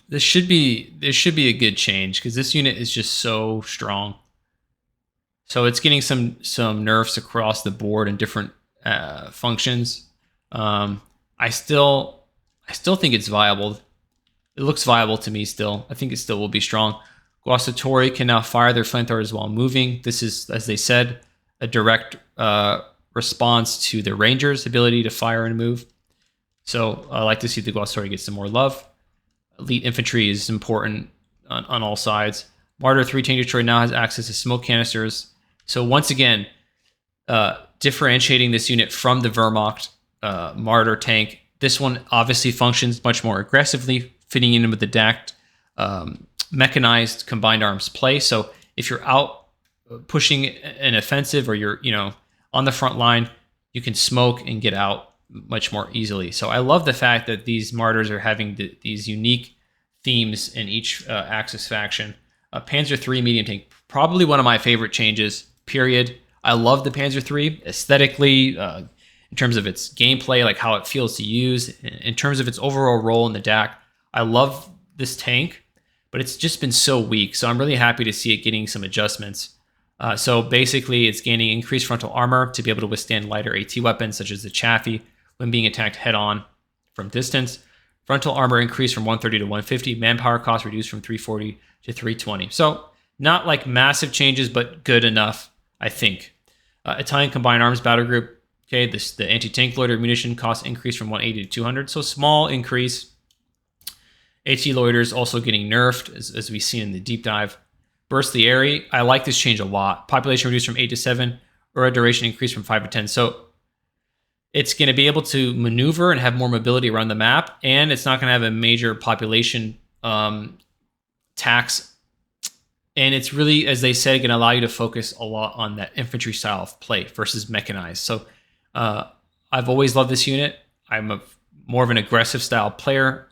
This should be a good change because this unit is just so strong. So it's getting some nerfs across the board and different functions. I still think it's viable. It looks viable to me still. I think it still will be strong. Guasatori can now fire their flamethrowers while moving. This is, as they said, a direct response to the Rangers' ability to fire and move. So I like to see the Guasatori get some more love. Elite infantry is important on all sides. Martyr 3 Tank Destroyer now has access to smoke canisters. So once again, differentiating this unit from the Wehrmacht Martyr tank. This one obviously functions much more aggressively, fitting in with the DACT mechanized combined arms play. So if you're out pushing an offensive or you're on the front line, you can smoke and get out much more easily. So I love the fact that these martyrs are having these unique themes in each Axis faction. Panzer III medium tank, probably one of my favorite changes, period. I love the Panzer III aesthetically, in terms of its gameplay, like how it feels to use, in terms of its overall role in the DAC. I love this tank, but it's just been so weak. So I'm really happy to see it getting some adjustments. So basically, it's gaining increased frontal armor to be able to withstand lighter AT weapons, such as the Chaffee, when being attacked head-on from distance. Frontal armor increased from 130 to 150. Manpower cost reduced from 340 to 320. So not like massive changes, but good enough, I think. Italian Combined Arms Battle Group. Okay, the anti-tank loader munition cost increased from 180 to 200. So small increase. AT loiters also getting nerfed, as we've seen in the deep dive. Burst the Airy. I like this change a lot. Population reduced from 8 to 7. Aura duration increased from 5 to 10. So it's going to be able to maneuver and have more mobility around the map, and it's not going to have a major population tax. And it's really, as they said, going to allow you to focus a lot on that infantry style of play versus mechanized. So I've always loved this unit. I'm more of an aggressive style player.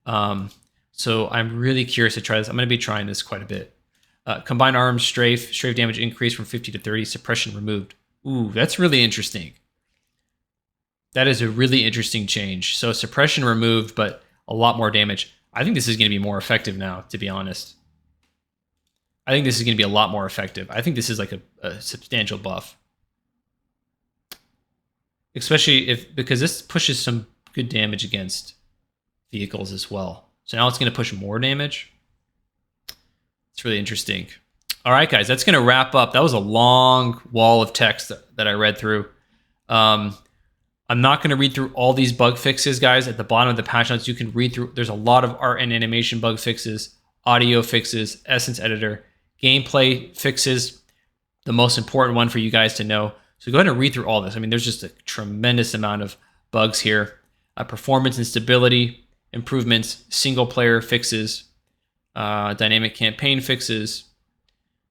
So I'm really curious to try this. I'm going to be trying this quite a bit. Combined arms strafe damage increased from 50 to 30. Suppression removed. Ooh, that's really interesting. That is a really interesting change. So suppression removed, but a lot more damage. I think this is going to be more effective now, to be honest. I think this is going to be a lot more effective. I think this is like a substantial buff. Especially because this pushes some good damage against vehicles as well. So now it's going to push more damage. It's really interesting. All right, guys, that's going to wrap up. That was a long wall of text that I read through. I'm not going to read through all these bug fixes, guys. At the bottom of the patch notes, you can read through. There's a lot of art and animation bug fixes, audio fixes, essence editor, gameplay fixes, the most important one for you guys to know. So go ahead and read through all this. I mean, there's just a tremendous amount of bugs here. Performance and stability improvements, single player fixes, dynamic campaign fixes,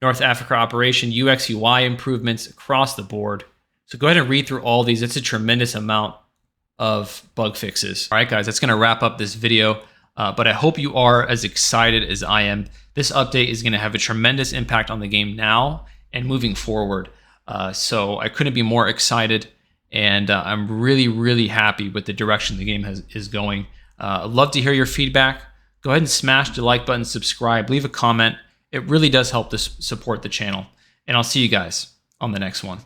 North Africa operation, UX UI improvements across the board. So go ahead and read through all these. It's a tremendous amount of bug fixes. All right, guys, that's going to wrap up this video. But I hope you are as excited as I am. This update is going to have a tremendous impact on the game now and moving forward. So I couldn't be more excited. And I'm really, really happy with the direction the game is going. I'd love to hear your feedback. Go ahead and smash the like button, subscribe, leave a comment, It really does help to support the channel. And I'll see you guys on the next one.